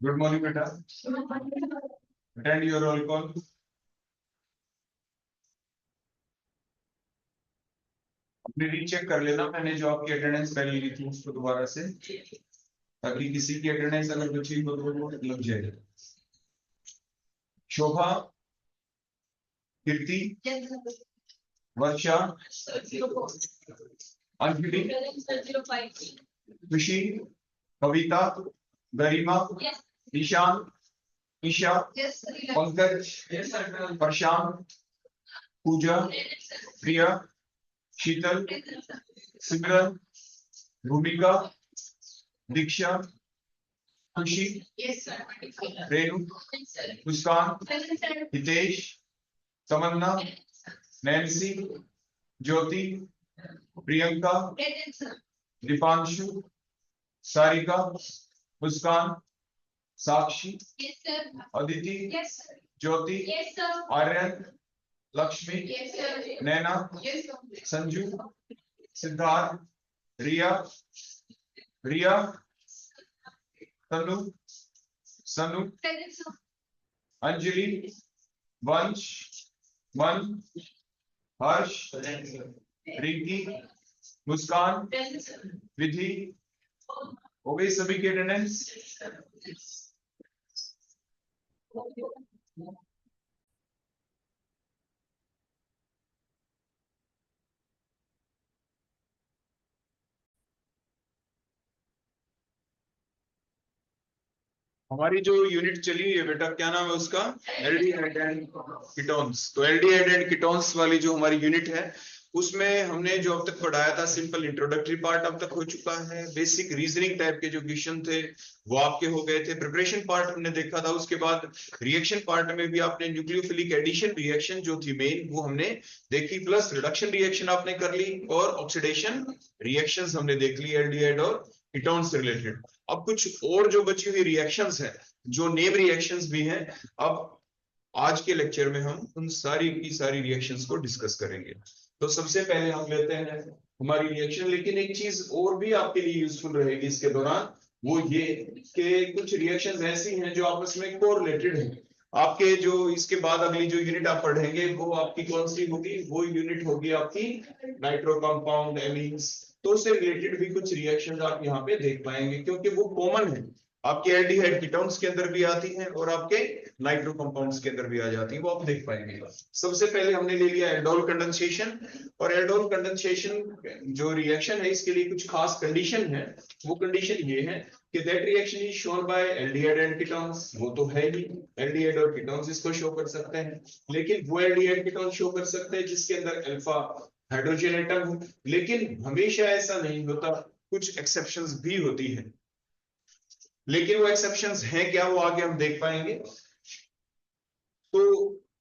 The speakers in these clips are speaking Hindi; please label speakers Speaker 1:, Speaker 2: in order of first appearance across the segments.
Speaker 1: गुड मॉर्निंग बेटा। Attend your roll call. अपनी रीचेक कर लेना, मैंने जो आपकी अटेंडेंस पहले ली थी उसको दोबारा से, ताकि किसी की अटेंडेंस अगर बची हो तो वो लग जाए। शोभा, कीर्ति, वर्षा, अंजलि, खुशी, कविता, गरिमा, ईशान, ईशा, पंकज, प्रशांत, पूजा, प्रिया, शीतल, सिमरन, भूमिका, दीक्षा, खुशी, रेणु, मुस्कान, हितेश, तमन्ना, नैन्सी, ज्योति, प्रियंका, दीपांशु, सारिका, मुस्कान, साक्षी, अदिति, ज्योति, आर्यन, लक्ष्मी, नैना, संजू, सिद्धार्थ, रिया, रिया, तनु, सनु, अंजलि, वंश, मन, हर्ष, रिंकी, मुस्कान, विधि। हो गई सभी की अटेंडेंस? हमारी जो यूनिट चली हुई है बेटा, क्या नाम है उसका? Aldehyde and ketones. तो एल्डिहाइड एंड कीटोन्स वाली जो हमारी यूनिट है, उसमें हमने जो अब तक पढ़ाया था, सिंपल इंट्रोडक्टरी पार्ट अब तक हो चुका है। बेसिक रीजनिंग टाइप के जो क्वेश्चन थे वो आपके हो गए थे। प्रिपरेशन पार्ट हमने देखा था। उसके बाद रिएक्शन पार्ट में भी आपने न्यूक्लियोफिलिक एडिशन रिएक्शन जो थी मेन, वो हमने देखी, प्लस रिडक्शन रिएक्शन आपने कर ली, और ऑक्सीडेशन रिएक्शंस हमने देख ली एल्डिहाइड और कीटोन से रिलेटेड। अब कुछ और जो बची हुई रिएक्शंस हैं, जो नेम रिएक्शंस भी हैं, अब आज के लेक्चर में हम उन सारी की सारी रिएक्शंस को डिस्कस करेंगे। तो सबसे पहले हम लेते हैं हमारी रिएक्शन। लेकिन एक चीज और भी आपके लिए यूजफुल रहेगी इसके दौरान, वो ये कि कुछ रिएक्शंस ऐसी हैं जो आपस में कोरिलेटेड हैं। आपके जो इसके बाद अगली जो यूनिट आप पढ़ेंगे वो आपकी कौन सी होगी? वो यूनिट होगी आपकी नाइट्रो कंपाउंड एमीन्स। तो उससे रिलेटेड भी कुछ रिएक्शंस आप यहाँ पे देख पाएंगे, क्योंकि वो कॉमन है, आपके एल्डिहाइड कीटोन्स के अंदर भी आती हैं और आपके नाइट्रो कंपाउंड्स के अंदर भी आ जाती हैं, वो आप देख पाएंगे। सबसे पहले हमने ले लिया एल्डोल कंडेंसेशन। और एल्डोल कंडेंसेशन जो रिएक्शन है, इसके लिए कुछ खास कंडीशन है। वो कंडीशन ये है कि that reaction is shown by aldehyde and ketones. वो तो है ही, एल्डिहाइड और कीटोन्स इसको शो कर सकते हैं, लेकिन वो एल्डिहाइड कीटोन शो कर सकते हैं जिसके अंदर अल्फा हाइड्रोजन एटम हो। लेकिन हमेशा ऐसा नहीं होता, कुछ एक्सेप्शंस भी होती हैं। लेकिन वो एक्सेप्शंस हैं क्या, वो आगे हम देख पाएंगे। तो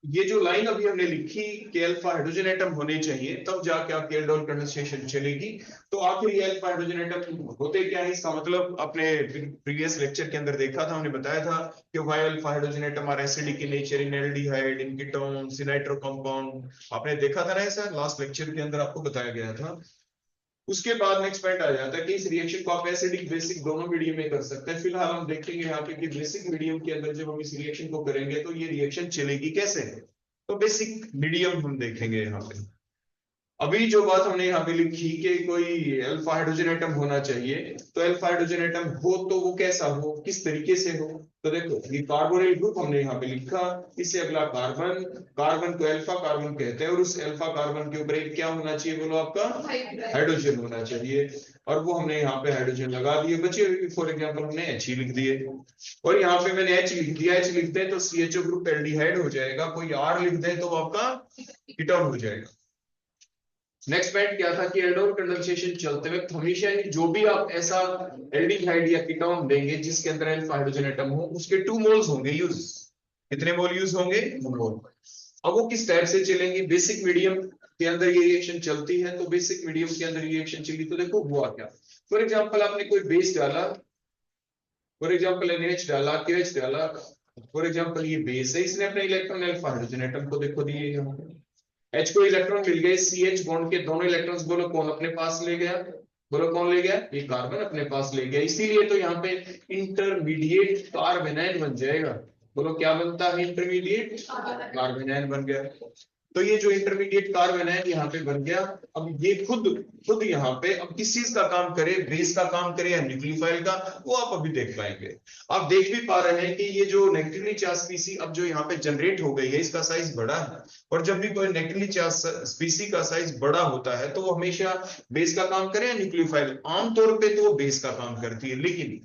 Speaker 1: ये जो लाइन अभी हमने लिखी कि अल्फा हाइड्रोजन एटम होने चाहिए, तब जाके आपकी एल्डोल कंडेंसेशन चलेगी। तो आखिर ये अल्फा हाइड्रोजन एटम होते क्या है, इसका मतलब अपने प्रीवियस लेक्चर के अंदर देखा था, हमने बताया था कि why alpha hydrogen atom are acidic in nature in aldehyde in ketones in nitro compound. आपने देखा था ना ऐसा, लास्ट लेक्चर के अंदर आपको बताया गया था। उसके बाद नेक्स्ट पॉइंट आ जाता है कि इस रिएक्शन को आप एसिडिक बेसिक दोनों मीडियम में कर सकते हैं। फिलहाल हम देखेंगे यहाँ पे कि बेसिक मीडियम के अंदर जब हम इस रिएक्शन को करेंगे तो ये रिएक्शन चलेगी कैसे। तो बेसिक मीडियम हम देखेंगे यहाँ पे। अभी जो बात हमने यहाँ पे लिखी कि कोई अल्फा हाइड्रोजन एटम होना चाहिए, तो अल्फा हाइड्रोजन एटम हो तो वो कैसा हो, किस तरीके से हो। तो देखो, ये कार्बोनिल ग्रुप हमने यहाँ पे लिखा, इससे अगला कार्बन, कार्बन को अल्फा कार्बन कहते हैं, और उस अल्फा कार्बन के ऊपर एक क्या होना चाहिए बोलो, आपका हाइड्रोजन होना चाहिए। और वो हमने यहाँ पे हाइड्रोजन लगा दिए, बचे फॉर एग्जाम्पल हमने H ही लिख दिए। और यहाँ पे मैंने H लिख दिया, H लिखते हैं तो CHO ग्रुप एल्डिहाइड हो जाएगा, कोई R लिख दे तो आपका कीटोन हो जाएगा। नेक्स्ट पॉइंट क्या था कि एल्डोल कंडेंसेशन चलते वक्त हमेशा ही जो भी आप ऐसा एल्डिहाइड या कीटोन देंगे जिसके अंदर अल्फा हाइड्रोजन एटम हो, उसके 2 मोल्स होंगे यूज। कितने मोल यूज होंगे? 2 मोल। अब वो किस टाइप से चलेंगे? बेसिक मीडियम के अंदर ये रिएक्शन चलती है, तो बेसिक मीडियम के अंदर रिएक्शन चली तो देखो हुआ क्या। फॉर एग्जांपल आपने कोई बेस डाला, फॉर एग्जांपल NH डाला, KH डाला, फॉर एग्जांपल ये बेस है, इसने अपने इलेक्ट्रॉन अल्फा हाइड्रोजन एटम को देखो दिए यहाँ पे। H को इलेक्ट्रॉन मिल गए, CH बॉन्ड के दोनों इलेक्ट्रॉन्स बोलो कौन अपने पास ले गया? बोलो कौन ले गया? ये कार्बन अपने पास ले गया, इसीलिए तो यहाँ पे इंटरमीडिएट कार्बेनाइन बन जाएगा। बोलो क्या बनता है? इंटरमीडिएट कार्बेनाइन बन गया। तो ये जो इंटरमीडिएट कार्बेनाइन यहाँ पे बन गया, अब ये खुद खुद यहाँ पे अब किस चीज का काम करे, बेस का काम करे या न्यूक्लियोफाइल का, वो आप अभी देख पाएंगे। आप देख भी पा रहे हैं कि ये जो नेगेटिवली चार्ज स्पीसी अब जो यहाँ पे जनरेट हो गई है, इसका साइज बड़ा है। और जब भी कोई नेगेटिवली चार्ज स्पीसी का साइज बड़ा होता है तो वो हमेशा बेस का काम करे या न्यूक्लियोफाइल? आमतौर पे तो वो बेस का काम करती है। लेकिन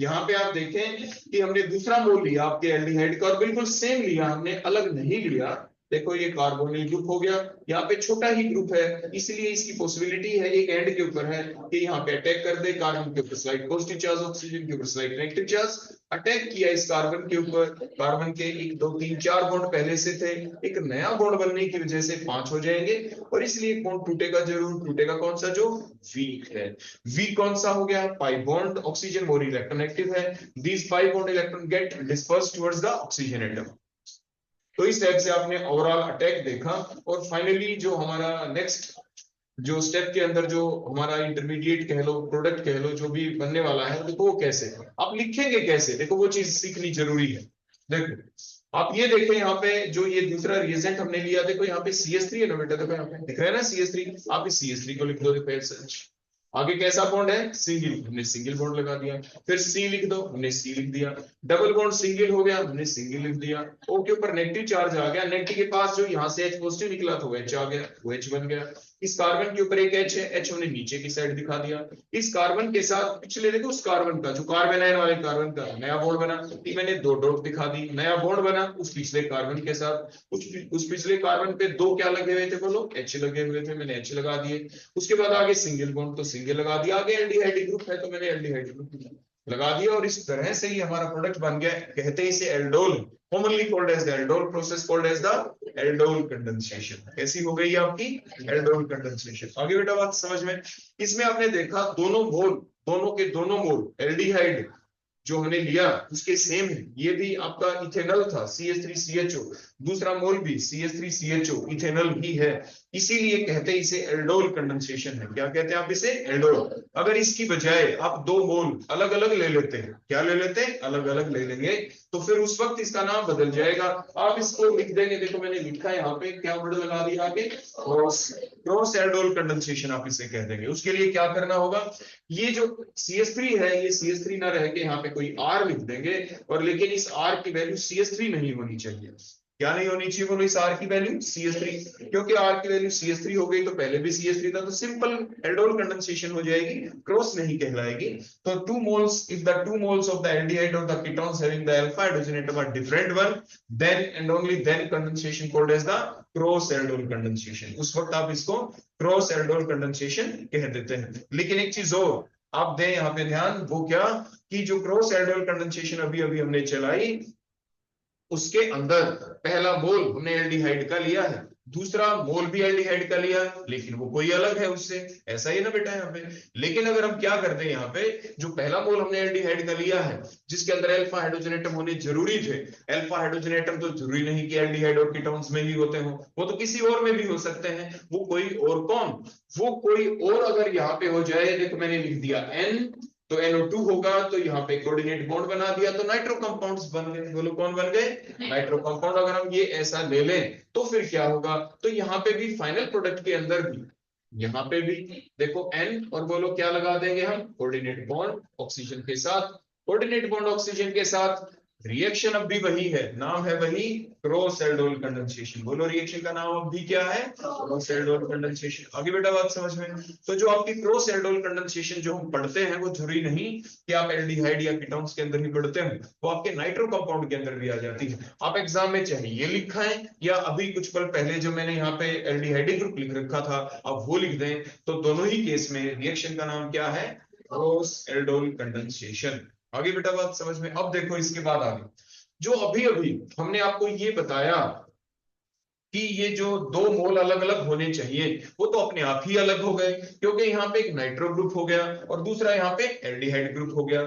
Speaker 1: यहाँ पे आप देखें कि हमने दूसरा मोल लिया आपके एल्डिहाइड का और बिल्कुल सेम लिया, हमने अलग नहीं लिया। देखो ये कार्बोनिल ग्रुप हो गया, यहाँ पे छोटा ही ग्रुप है, इसलिए इसकी पॉसिबिलिटी है एक एंड के ऊपर है कि यहाँ पे अटैक कर दे, कार्बन के ऊपर स्लाइड पॉजिटिव चार्ज, ऑक्सीजन के ऊपर स्लाइड नेगेटिव चार्ज। अटैक किया इस कार्बन के ऊपर, कार्बन के 1 2 3 4 बॉन्ड पहले से थे, एक नया बॉन्ड बनने की वजह से 5 हो जाएंगे और इसलिए बॉन्ड टूटेगा जरूर। टूटेगा कौन सा? जो वीक है। वीक कौन सा हो गया? Pi bond, oxygen more electronegative है, these pi bond electron get dispersed towards the oxygen atom. तो इस टाइप से आपने ओवरऑल अटैक देखा। और फाइनली जो हमारा नेक्स्ट जो स्टेप के अंदर जो हमारा इंटरमीडिएट कह लो, प्रोडक्ट कह लो, जो भी बनने वाला है, देखो वो कैसे आप लिखेंगे, कैसे, देखो वो चीज सीखनी जरूरी है। देखो आप ये देखें यहाँ पे जो ये दूसरा रिएजेंट हमने लिया, देखो यहाँ पे CH3 है ना बेटा, देखो यहाँ पे दिख रहा है ना CH3, आप इस CH3 को लिख दो। देखो आगे कैसा बॉन्ड है? सिंगल, हमने सिंगल बॉन्ड लगा दिया। फिर C लिख दो, हमने C लिख दिया। डबल बॉन्ड सिंगल हो गया, हमने सिंगल लिख दिया। O के ऊपर नेगेटिव चार्ज आ गया, नेगेटिव के पास जो यहाँ से H पॉजिटिव निकला तो H आ गया, वो H बन गया। इस कार्बन के ऊपर एक H है, H हमने नीचे की साइड दिखा दिया। इस कार्बन के साथ पिछले देखो उस कार्बन का जो कार्बेनाइन वाले कार्बन का नया बॉन्ड बना, मैंने 2 डॉट दिखा दी, नया बॉन्ड बना उस पिछले कार्बन के साथ। उस पिछले कार्बन पे 2 क्या लगे हुए थे? बोलो H लगे हुए थे, मैंने H लगा दिए। उसके बाद आगे सिंगल बॉन्ड तो सिंगल लगा दिया, आगे एल्डिहाइड ग्रुप है तो मैंने एल्डिहाइड ग्रुप लगा दिया। और इस तरह से ही हमारा प्रोडक्ट बन गया। कहते हैं इसे aldol, commonly called as the aldol process, called as the aldol condensation। कैसी हो गई आपकी? aldol condensation। आगे बेटा बात समझ में? इसमें आपने देखा दोनों मोल, दोनों के दोनों मोल एल्डिहाइड जो हमने लिया उसके सेम है। ये भी आपका इथेनॉल था, CH3CHO, दूसरा मोल भी CH3CHO इथेनॉल ही है, इसीलिए कहते हैं इसे एल्डोल कंडेंसेशन है। क्या कहते हैं आप इसे? एल्डोल। अगर इसकी बजाय आप 2 मोल अलग अलग ले लेते हैं, क्या ले लेते हैं? अलग अलग ले लेंगे, तो फिर उस वक्त इसका नाम बदल जाएगा। आप इसको लिख देंगे, देखो मैंने लिखा है यहाँ पे, क्या वर्ड लगा दिया आगे? क्रॉस एल्डोल कंडेंसेशन आप इसे कह देंगे। उसके लिए क्या करना होगा? ये जो CH3 है, ये CH3 ना रह के यहाँ पे कोई R लिख देंगे, और लेकिन इस R की वैल्यू CH3 नहीं होनी चाहिए। क्या नहीं होनी चाहिए? बोलो इस R की वैल्यू CH3, क्योंकि R की वैल्यू CH3 हो गई तो पहले भी CH3 था, तो सिंपल एल्डोल कंडेंसेशन हो जाएगी, क्रॉस नहीं कहलाएगी। तो 2 moles, if the 2 moles of the aldehyde or the ketones having the alpha hydrogen atom are different one, then and only then condensation called as the cross aldol condensation. उस वक्त आप इसको क्रॉस एल्डोल कंडेंसेशन कह देते हैं। लेकिन एक चीज और आप दें यहाँ पे ध्यान, वो क्या कि जो क्रॉस एल्डोल कंडेंसेशन अभी अभी हमने चलाई, उसके अंदर पहला मोल हमने एल्डिहाइड का लिया है, दूसरा मोल भी एल्डिहाइड का लिया, लेकिन वो कोई अलग है उससे, ऐसा ही ना बेटा यहाँ पे। लेकिन अगर हम क्या करते हैं, यहाँ पे जो पहला मोल हमने एल्डिहाइड का लिया है जिसके अंदर अल्फा हाइड्रोजन एटम होने जरूरी थे, अल्फा हाइड्रोजन एटम तो जरूरी नहीं कि एल्डिहाइड और कीटोन्स में ही होते हो, वो तो किसी और में भी हो सकते हैं। वो कोई और कौन? वो कोई और अगर यहाँ पे हो जाए, देखो मैंने लिख दिया N, तो NO2 होगा, तो यहाँ पे कोऑर्डिनेट बॉन्ड बना दिया, तो नाइट्रो कंपाउंड्स बन गए। बोलो कौन बन गए? Nitro compound. अगर हम ये ऐसा ले लें तो फिर क्या होगा? तो यहाँ पे भी फाइनल प्रोडक्ट के अंदर भी, यहाँ पे भी देखो N, और बोलो क्या लगा देंगे हम? कोऑर्डिनेट बॉन्ड ऑक्सीजन के साथ, कोऑर्डिनेट बॉन्ड ऑक्सीजन के साथ। रिएक्शन अब भी वही है, नाम है वही क्रॉस एल्डोल कंडेंसेशन। बोलो रिएक्शन का नाम अब भी क्या है? Cross aldol condensation. आगे बेटा बात समझ में? तो जो आपकी क्रॉस एल्डोल कंडेंसेशन जो हम पढ़ते हैं, वो जरूरी नहीं कि आप एल्डिहाइड या कीटोन्स के अंदर ही पढ़ते हैं, वो आपके नाइट्रो कंपाउंड के अंदर भी आ जाती है। आप एग्जाम में चाहे ये लिखा है, या अभी कुछ पल पहले जो मैंने यहाँ पे एल्डिहाइड ग्रुप लिख रखा था, आप वो लिख दें, तो दोनों ही केस में रिएक्शन का नाम क्या है? Cross aldol condensation. आगे बेटा बात समझ में? अब देखो इसके बाद आगे जो अभी अभी हमने आपको ये बताया कि ये जो 2 मोल अलग अलग होने चाहिए, वो तो अपने आप ही अलग हो गए, क्योंकि यहाँ पे एक नाइट्रो ग्रुप हो गया और दूसरा यहाँ पे एल्डिहाइड ग्रुप हो गया,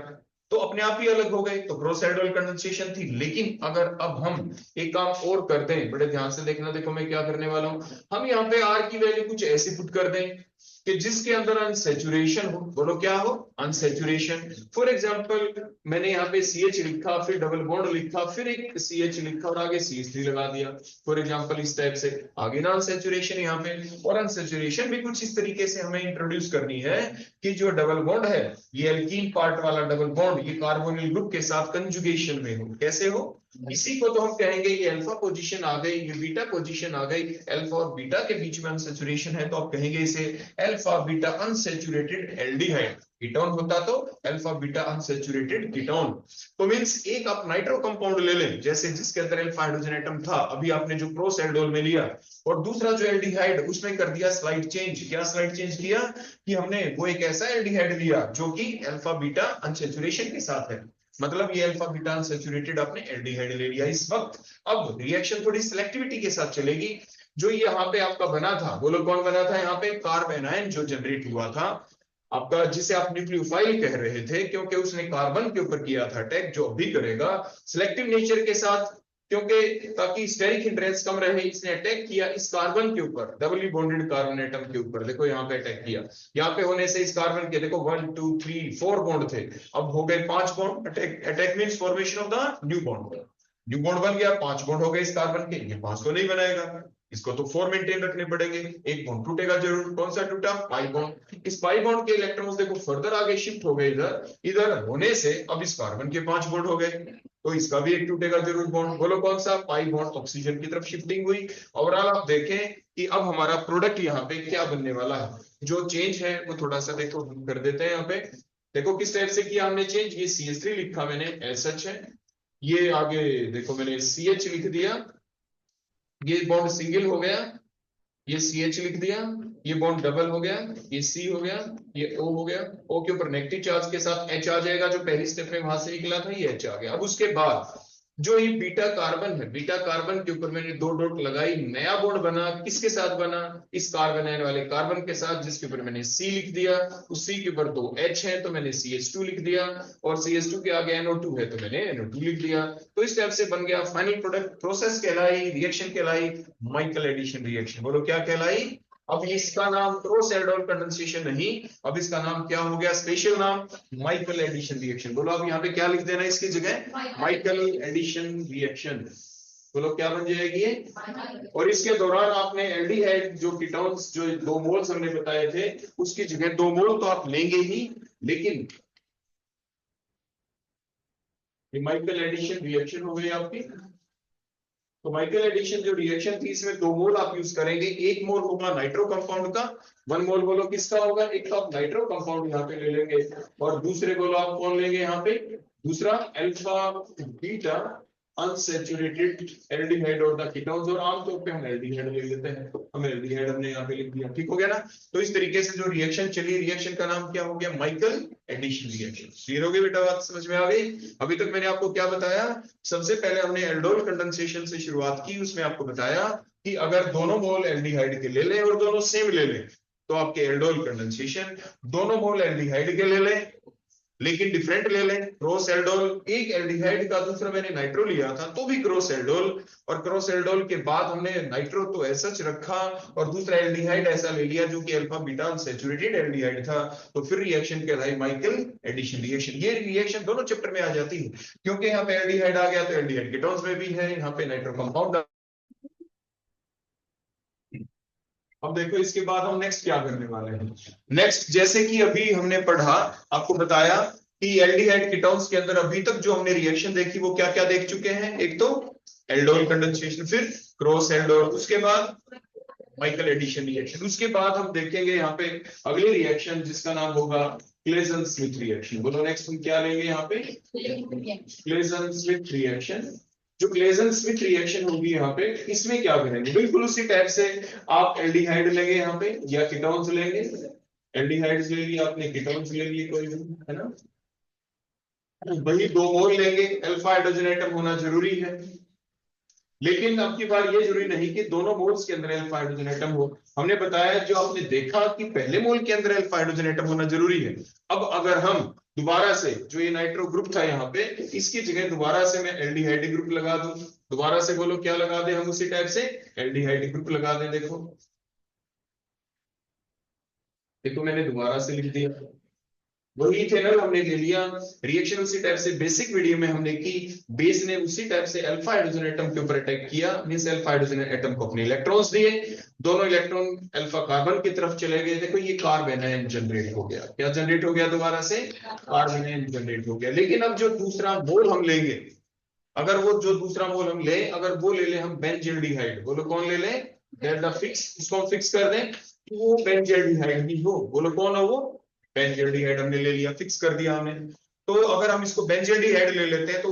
Speaker 1: तो अपने आप ही अलग हो गए, तो क्रॉस एल्डोल कंडेंसेशन थी। लेकिन अगर अब हम एक काम और करते हैं, बड़े ध्यान से देखना, देखो मैं क्या करने वाला हूं, हम यहाँ पे R की वैल्यू कुछ ऐसे पुट कर दें कि जिसके अंदर अनसेचुरेशन हो, बोलो क्या हो, अनसेचुरेशन। फॉर एग्जांपल मैंने यहाँ पे CH लिखा, फिर डबल बॉन्ड लिखा, फिर एक CH लिखा और आगे CH3 लगा दिया, फॉर एग्जांपल इस टाइप से आगे ना अनसेचुरेशन यहाँ पे। और अनसेचुरेशन भी कुछ इस तरीके से हमें इंट्रोड्यूस करनी है कि जो डबल बॉन्ड है, ये एल्कीन पार्ट वाला डबल बॉन्ड, ये कार्बोनिल ग्रुप के साथ कंजुगेशन में हो। कैसे हो, इसी को तो हम कहेंगे ये अल्फा पोजीशन आ गई, ये बीटा पोजीशन आ गई, अल्फा और बीटा के बीच में अनसैचुरेशन है, तो आप कहेंगे इसे alpha beta unsaturated aldehyde. Ketone होता तो अल्फा बीटा अनसैचुरेटेड कीटोन। तो मींस एक आप नाइट्रो कंपाउंड ले लें, जैसे जिसके अंदर अल्फा हाइड्रोजन एटम था, अभी आपने जो प्रोस एल्डोल में लिया, और दूसरा जो एल्डिहाइड उसमें कर दिया स्लाइड चेंज। क्या स्लाइड चेंज किया कि हमने वो एक ऐसा एल्डिहाइड लिया जो कि अल्फा बीटा अनसैचुरेशन के साथ है, मतलब ये अल्फा बीटा अनसैचुरेटेड आपने एल्डिहाइड ले लिया इस वक्त। अब रिएक्शन थोड़ी सिलेक्टिविटी के साथ चलेगी। जो यहाँ पे आपका बना था, बोलो कौन बना था, यहाँ पे कार्बेनाइन जो जनरेट हुआ था आपका, जिसे आप न्यूक्लियोफाइल कह रहे थे, क्योंकि उसने कार्बन के ऊपर किया था अटैक, जो अभी करेगा सिलेक्टिव नेचर के साथ, क्योंकि ताकि स्टेरिक हिंड्रेंस कम रहे, इसने अटैक किया इस कार्बन के ऊपर, डबली बॉन्डेड कार्बन एटम के ऊपर। देखो यहाँ पे अटैक किया, यहाँ पे होने से इस कार्बन के देखो 1 2 3 4 बॉन्ड थे, अब हो गए 5 bond. Attack means formation of the new bond. New bond बन गया, 5 बॉन्ड हो गए इस कार्बन के, ये 5 तो नहीं बनाएगा, इसको तो 4 मेंटेन रखने पड़ेंगे, एक बॉन्ड टूटेगा जरूर। कौन सा टूटा, पाई बॉन्ड। इस पाई बॉन्ड के इलेक्ट्रॉन्स देखो फर्दर आगे शिफ्ट हो गए इधर, इधर होने से अब इस कार्बन के 5 बॉन्ड हो गए, तो इसका भी एक टूटेगा जरूर बॉन्ड। बोलो कौन सा, पाई बॉन्ड। ऑक्सीजन की तरफ शिफ्टिंग हुई। ओवरऑल आप देखें कि अब हमारा प्रोडक्ट यहाँ पे क्या बनने वाला है। जो चेंज है वो थोड़ा सा देखो हम कर देते हैं। यहाँ पे देखो किस टाइप से किया हमने चेंज, ये CH3 लिखा मैंने, SH है, ये आगे देखो मैंने CH लिख दिया, ये बॉन्ड सिंगल हो गया, ये CH लिख दिया, ये बॉन्ड डबल हो गया, ये C हो गया, ये O हो गया, O के ऊपर नेगेटिव चार्ज के साथ H आ जाएगा, जो पहली स्टेप में वहां से निकला था, ये H आ गया। अब उसके बाद जो ये बीटा कार्बन है, बीटा कार्बन के ऊपर मैंने 2 डॉट लगाई, नया बॉन्ड बना, किसके साथ बना, इस कार्बन वाले कार्बन के साथ, जिसके ऊपर मैंने C लिख दिया, उस C के ऊपर 2 H है तो मैंने CH2 लिख दिया, और CH2 के आगे NO2 है तो मैंने NO2 लिख दिया। तो इस टाइप से बन गया फाइनल प्रोडक्ट। प्रोसेस कहलाई, रिएक्शन कहलाई माइकल एडिशन रिएक्शन। बोलो क्या कहलाई। अब इसका नाम क्रॉस एल्डोल कंडेंसेशन नहीं, अब इसका नाम क्या हो गया, स्पेशल नाम माइकल एडिशन रिएक्शन। बोलो अब यहाँ पे क्या लिख देना इसकी जगह, माइकल एडिशन रिएक्शन। बोलो क्या बन जाएगी ये। और इसके दौरान आपने एल्डिहाइड जो कीटोन्स जो 2 मोल्स हमने बताए थे, उसकी जगह 2 मोल तो आप लेंगे ही, लेकिन ये माइकल एडिशन रिएक्शन हो गई आपकी। तो माइकल एडिशन जो रिएक्शन थी, इसमें 2 मोल आप यूज करेंगे। 1 मोल होगा नाइट्रो कंपाउंड का, 1 मोल बोलो किसका होगा, एक तो आप नाइट्रो कंपाउंड यहाँ पे ले लेंगे, और दूसरे बोलो आप कौन लेंगे यहाँ पे, दूसरा अल्फा बीटा अनसैचुरेटेड एल्डिहाइड और द कीटोन्स, और आमतौर पे हम एल्डिहाइड ले लेते हैं, हम एल्डिहाइड हमने यहाँ पे लिख दिया। ठीक हो गया ना। तो इस तरीके से जो रिएक्शन चली, रिएक्शन का नाम क्या हो गया, माइकल एडिशन रिएक्शन। क्लियर हो गई बेटा, बात समझ में आ गई। अभी तक मैंने आपको क्या बताया, सबसे पहले हमने एल्डोल कंडेंसेशन से शुरुआत की, उसमें आपको बताया कि अगर दोनों मोल एल्डिहाइड के ले लें और दोनों सेम ले लें तो आपके एल्डोल कंडेंसेशन, दोनों मोल एल्डिहाइड के ले लें लेकिन डिफरेंट ले लें, क्रॉस एल्डोल, एक एल्डिहाइड का दूसरा मैंने नाइट्रो लिया था तो भी क्रॉस एल्डोल, और क्रॉस एल्डोल के बाद हमने नाइट्रो तो ऐसा रखा और दूसरा एल्डिहाइड ऐसा ले लिया जो कि अल्फा बीटा अनसैचुरेटेड एल्डिहाइड था, तो फिर रिएक्शन कहलाई माइकल एडिशन रिएक्शन। ये रिएक्शन दोनों चैप्टर में आ जाती है, क्योंकि यहाँ पे एल्डिहाइड आ गया तो एल्डिहाइड कीटोन्स में भी है, यहाँ पे नाइट्रो कंपाउंड। अब देखो इसके बाद हम नेक्स्ट क्या करने वाले हैं। नेक्स्ट जैसे कि अभी हमने पढ़ा, आपको बताया कि एल्डिहाइड कीटोन्स के अंदर अभी तक जो हमने रिएक्शन देखी वो क्या क्या देख चुके हैं, एक तो एल्डोल कंडेंसेशन, फिर क्रॉस एल्डोल, उसके बाद माइकल एडिशन रिएक्शन, उसके बाद हम देखेंगे यहाँ पे अगली रिएक्शन जिसका नाम होगा क्लेजन स्मिथ रिएक्शन। बोलो नेक्स्ट हम क्या लेंगे यहाँ पे, क्लेजन स्मिथ रिएक्शन। जो क्लेजन स्मिथ रिएक्शन होगी यहाँ पे, इसमें क्या करेंगे, बिल्कुल उसी टाइप से आप एल्डिहाइड लेंगे यहाँ पे या कीटोन्स लेंगे, एल्डिहाइड्स ले लिया आपने, कीटोन्स ले लिए कोई भी, है ना, वही 2 मोल लेंगे, अल्फा हाइड्रोजन एटम होना जरूरी है, लेकिन अब की बार ये जरूरी नहीं कि दोनों मोल्स के अंदर अल्फा हाइड्रोजन एटम हो। हमने बताया, जो आपने देखा कि पहले मोल के अंदर अल्फा हाइड्रोजन एटम होना जरूरी है। अब अगर हम दोबारा से जो ये नाइट्रो ग्रुप था यहाँ पे, इसकी जगह दोबारा से मैं एल्डिहाइड ग्रुप लगा दूं, दोबारा से बोलो क्या लगा दें हम, उसी टाइप से एल्डिहाइड ग्रुप लगा दें। देखो ये तो मैंने दोबारा से लिख दिया। वही इथेनॉल हमने ले लिया, रिएक्शन उसी टाइप से बेसिक वीडियो में हमने की, बेस ने उसी टाइप से अल्फा हाइड्रोजन एटम के ऊपर अटैक किया, मींस अल्फा हाइड्रोजन एटम को अपने इलेक्ट्रॉन्स दिए, दोनों इलेक्ट्रॉन अल्फा कार्बन की तरफ चले गए। देखो ये कार्बन आयन जनरेट हो गया, क्या जनरेट हो गया, दोबारा से कार्बन आयन जनरेट हो गया। लेकिन अब जो दूसरा मोल हम लेंगे, अगर वो जो दूसरा मोल हम ले, अगर वो ले ले हम बेंजील्डिहाइड, बोलो कौन ले ले, डेल्टा फिक्स, इसको हम फिक्स कर दें कि वो बेंजील्डिहाइड ही हो, बोलो कौन हो वो, बेंजील्डिहाइड हमने ले लिया, फिक्स कर दिया हमने। तो अगर हम इसको बेंजील्डिहाइड ले लेते हैं तो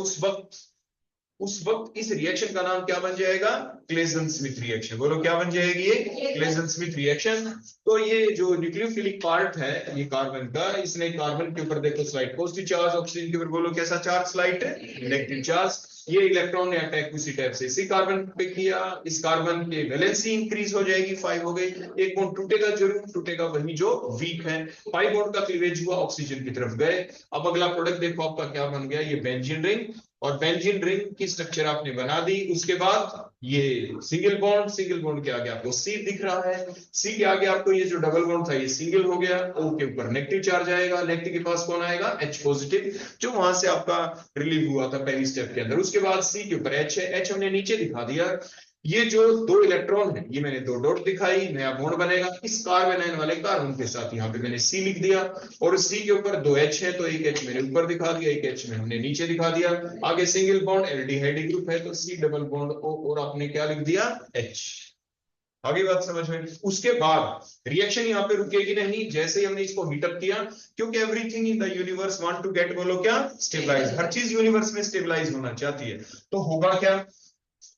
Speaker 1: उस वक्त इस रिएक्शन का नाम क्या बन जाएगा, क्लेजन स्मिथ रिएक्शन। बोलो क्या बन जाएगी ये, क्लेजन स्मिथ रिएक्शन। तो ये जो न्यूक्लियोफिलिक पार्ट है ये कार्बन का, इसने कार्बन के ऊपर देखो स्लाइड पॉजिटिव चार्ज, ऑक्सीजन के ऊपर बोलो कैसा चार्ज, स्लाइड नेगेटिव चार्ज। ये इलेक्ट्रॉन ने अटैक उसी टाइप से इसी कार्बन पे किया, इस कार्बन की वैलेंसी इंक्रीज हो जाएगी, 5 हो गई, एक बॉन्ड टूटेगा, जरूर टूटेगा वही जो वीक है, 5 बॉन्ड का क्लीवेज हुआ, ऑक्सीजन की तरफ गए। अब अगला प्रोडक्ट देखो आपका क्या बन गया, ये बेंजीन रिंग, और बेंजीन रिंग की स्ट्रक्चर आपने बना दी। उसके बाद ये सिंगल बॉन्ड के आगे आपको सी दिख रहा है, सी के आगे आपको ये जो डबल बॉन्ड था ये सिंगल हो गया, ओ के ऊपर नेगेटिव चार्ज आएगा, नेगेटिव के पास कौन आएगा, H पॉजिटिव, जो वहां से आपका रिलीव हुआ था पहली स्टेप के अंदर। उसके बाद सी के ऊपर H है, H हमने नीचे दिखा दिया। ये जो 2 इलेक्ट्रॉन है ये मैंने 2 डॉट दिखाई, नया बॉन्ड बनेगा इस कार्बन आयन वाले कार्बन के साथ, यहाँ पे मैंने सी लिख दिया, और सी के ऊपर 2 H है तो एक H मैंने ऊपर दिखा दिया, एक H में हमने नीचे दिखा दिया। आगे सिंगल बॉन्ड एल्डिहाइड ग्रुप है तो सी डबल बॉन्ड O, और आपने क्या लिख दिया, H। आगे बात समझ में। उसके बाद रिएक्शन यहाँ पे रुकेगी नहीं, जैसे ही हमने इसको हीटअप किया, क्योंकि everything in the universe want to get, बोलो क्या, स्टेबलाइज, हर चीज यूनिवर्स में स्टेबलाइज होना चाहती है, तो होगा क्या।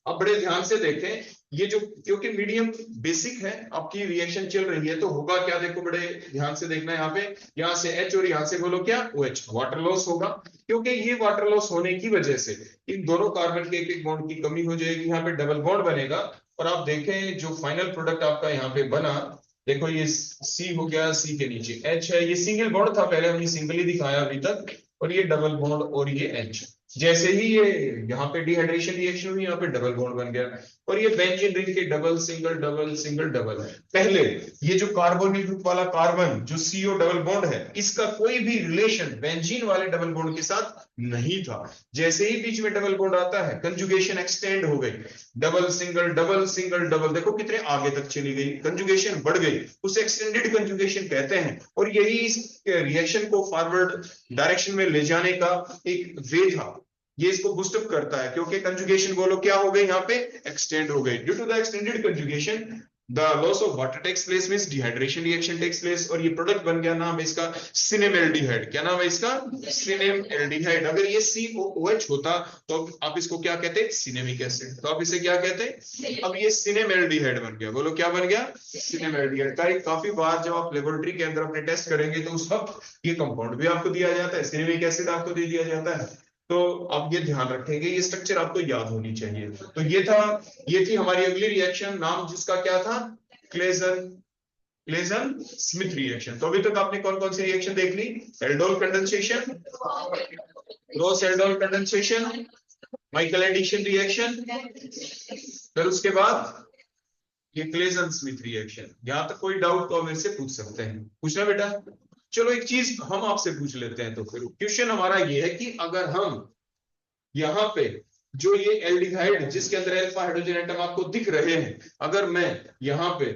Speaker 1: अब बड़े ध्यान से देखें, ये जो क्योंकि मीडियम बेसिक है, आपकी रिएक्शन चल रही है, तो होगा क्या, देखो बड़े ध्यान से देखना, यहाँ पे यहाँ से H और यहाँ से बोलो क्या, OH, वाटर लॉस होगा, क्योंकि ये वाटर लॉस होने की वजह से इन दोनों कार्बन के एक एक बॉन्ड की कमी हो जाएगी, यहाँ पे डबल बॉन्ड बनेगा, और आप देखें जो फाइनल प्रोडक्ट आपका यहाँ पे बना, देखो ये C हो गया, C के नीचे H है, ये सिंगल बॉन्ड था पहले, हमने सिंगल ही दिखाया अभी तक, और ये डबल बॉन्ड और ये H। जैसे ही ये यहाँ पे डिहाइड्रेशन रिएक्शन हुई, यहाँ पे डबल बॉन्ड बन गया, और ये बेंजीन रिंग के double single double single double. पहले ये जो कार्बोनिल ग्रुप वाला कार्बन जो CO डबल बॉन्ड है, इसका कोई भी रिलेशन बेंजीन वाले डबल बॉन्ड के साथ नहीं था। जैसे ही बीच में डबल बॉन्ड आता है, कंजुगेशन एक्सटेंड हो गई, डबल सिंगल डबल, देखो कितने आगे तक चली गई, कंजुगेशन बढ़ गई, उसे एक्सटेंडेड कंजुगेशन कहते हैं, और यही इस रिएक्शन को फॉरवर्ड डायरेक्शन में ले जाने का एक वे था। ये इसको बूस्टअप करता है, क्योंकि कंजुगेशन बोलो क्या हो गई, यहाँ पे एक्सटेंड हो गई, due to the extended conjugation the loss of water takes place, means dehydration reaction takes place, और ये प्रोडक्ट बन गया, नाम है इसका सिनेमेल्डिहाइड। क्या नाम है इसका, सिनेमेल्डिहाइड। अगर ये COOH होता तो आप इसको क्या कहते, सिनेमिक एसिड, तो आप इसे क्या कहते, अब ये सिनेमेल्डिहाइड बन गया, बोलो क्या बन गया, सिनेमेल्डिहाइड। काफी बार जब आप लेबोरेटरी के अंदर अपने टेस्ट करेंगे तो उस वक्त ये कंपाउंड भी आपको दिया जाता है, सिनेमिक एसिड आपको दे दिया जाता है, तो आप ये ध्यान रखेंगे, ये स्ट्रक्चर आपको याद होनी चाहिए। तो ये थी हमारी अगली रिएक्शन, नाम जिसका क्या था, क्लेजन स्मिथ रिएक्शन। तो अभी तक आपने कौन कौन सी रिएक्शन देख ली, aldol condensation, cross aldol condensation, Michael addition reaction, फिर उसके बाद ये क्लेजन स्मिथ रिएक्शन। यहां तक कोई डाउट तो मेरे से पूछ सकते हैं, पूछना बेटा। चलो एक चीज हम आपसे पूछ लेते हैं, तो फिर क्वेश्चन हमारा ये है कि अगर हम यहाँ पे जो ये एल्डिहाइड जिसके अंदर अल्फा हाइड्रोजन एटम आपको दिख रहे हैं, अगर मैं यहाँ पे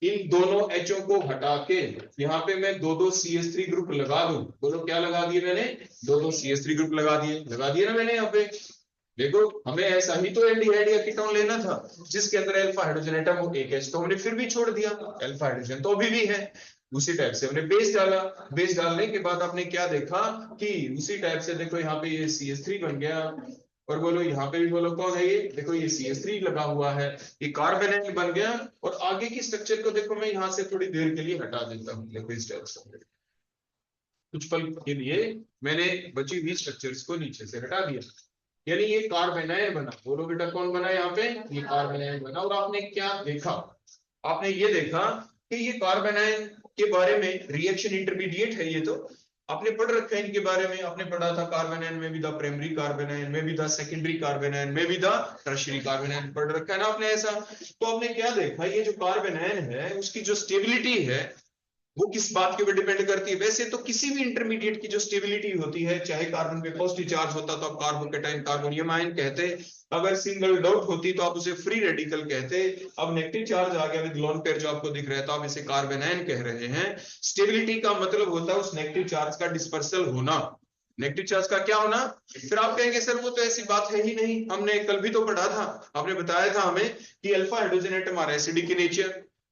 Speaker 1: इन दोनों Hओ को हटा के यहाँ पे मैं 2-2 CH3 ग्रुप लगा दूं, बोलो क्या लगा दिए मैंने, 2-2 CH3 ग्रुप लगा दिए ना मैंने यहाँ पे। देखो हमें ऐसा ही तो एल्डिहाइड या कीटोन लेना था जिसके अंदर अल्फा हाइड्रोजन एटम हो, एक H, तो हमने फिर भी छोड़ दिया, अल्फा हाइड्रोजन तो अभी भी है। उसी टाइप से हमने बेस डाला, बेस डालने के बाद आपने क्या देखा कि उसी टाइप से देखो यहाँ पे ये CH3 बन गया, और बोलो यहाँ पे भी बोलो कौन है ये, देखो ये CH3 लगा हुआ है, ये कार्बन है बन गया। और आगे की स्ट्रक्चर को देखो मैं यहाँ से थोड़ी देर के लिए हटा देता हूँ, देखो इस टाइप से कुछ पल के लिए मैंने बची हुई स्ट्रक्चर्स को नीचे से हटा दिया, यानी ये कार्बन आयन बना। बोलो बेटा कौन बना यहाँ पे, ये कार्बन आयन बना। और आपने क्या देखा, आपने ये देखा कि ये कार्बन आयन के बारे में रिएक्शन इंटरमीडिएट है, ये तो आपने पढ़ रखा है इनके बारे में, आपने पढ़ा था कार्बन आयन में भी था प्राइमरी कार्बन आयन में भी था सेकेंडरी कार्बन आयन में भी था टर्शियरी कार्बन आयन, पढ़ रखा है ना आपने ऐसा। तो आपने क्या देखा, ये जो कार्बन आयन है उसकी जो स्टेबिलिटी है वो किस बात के ऊपर डिपेंड करती है? वैसे तो किसी भी इंटरमीडिएट की जो स्टेबिलिटी होती है, चाहे कार्बन पे पॉजिटिव चार्ज होता तो आप कार्बोकेटाइन कार्बोनियम आयन कहते, अगर सिंगल डॉट होती तो आप उसे फ्री रेडिकल कहते, अब नेगेटिव चार्ज आ गया विद लोन पेयर जो आपको दिख रहा है तो आप इसे कार्बन आयन कह रहे हैं। स्टेबिलिटी का मतलब होता है उस नेगेटिव चार्ज का डिस्पर्सल होना, नेगेटिव चार्ज का क्या होना। फिर आप कहेंगे सर वो तो ऐसी बात है ही नहीं, हमने कल भी तो पढ़ा था, आपने बताया था हमें कि alpha hydrogen atom are acidic की नेचर,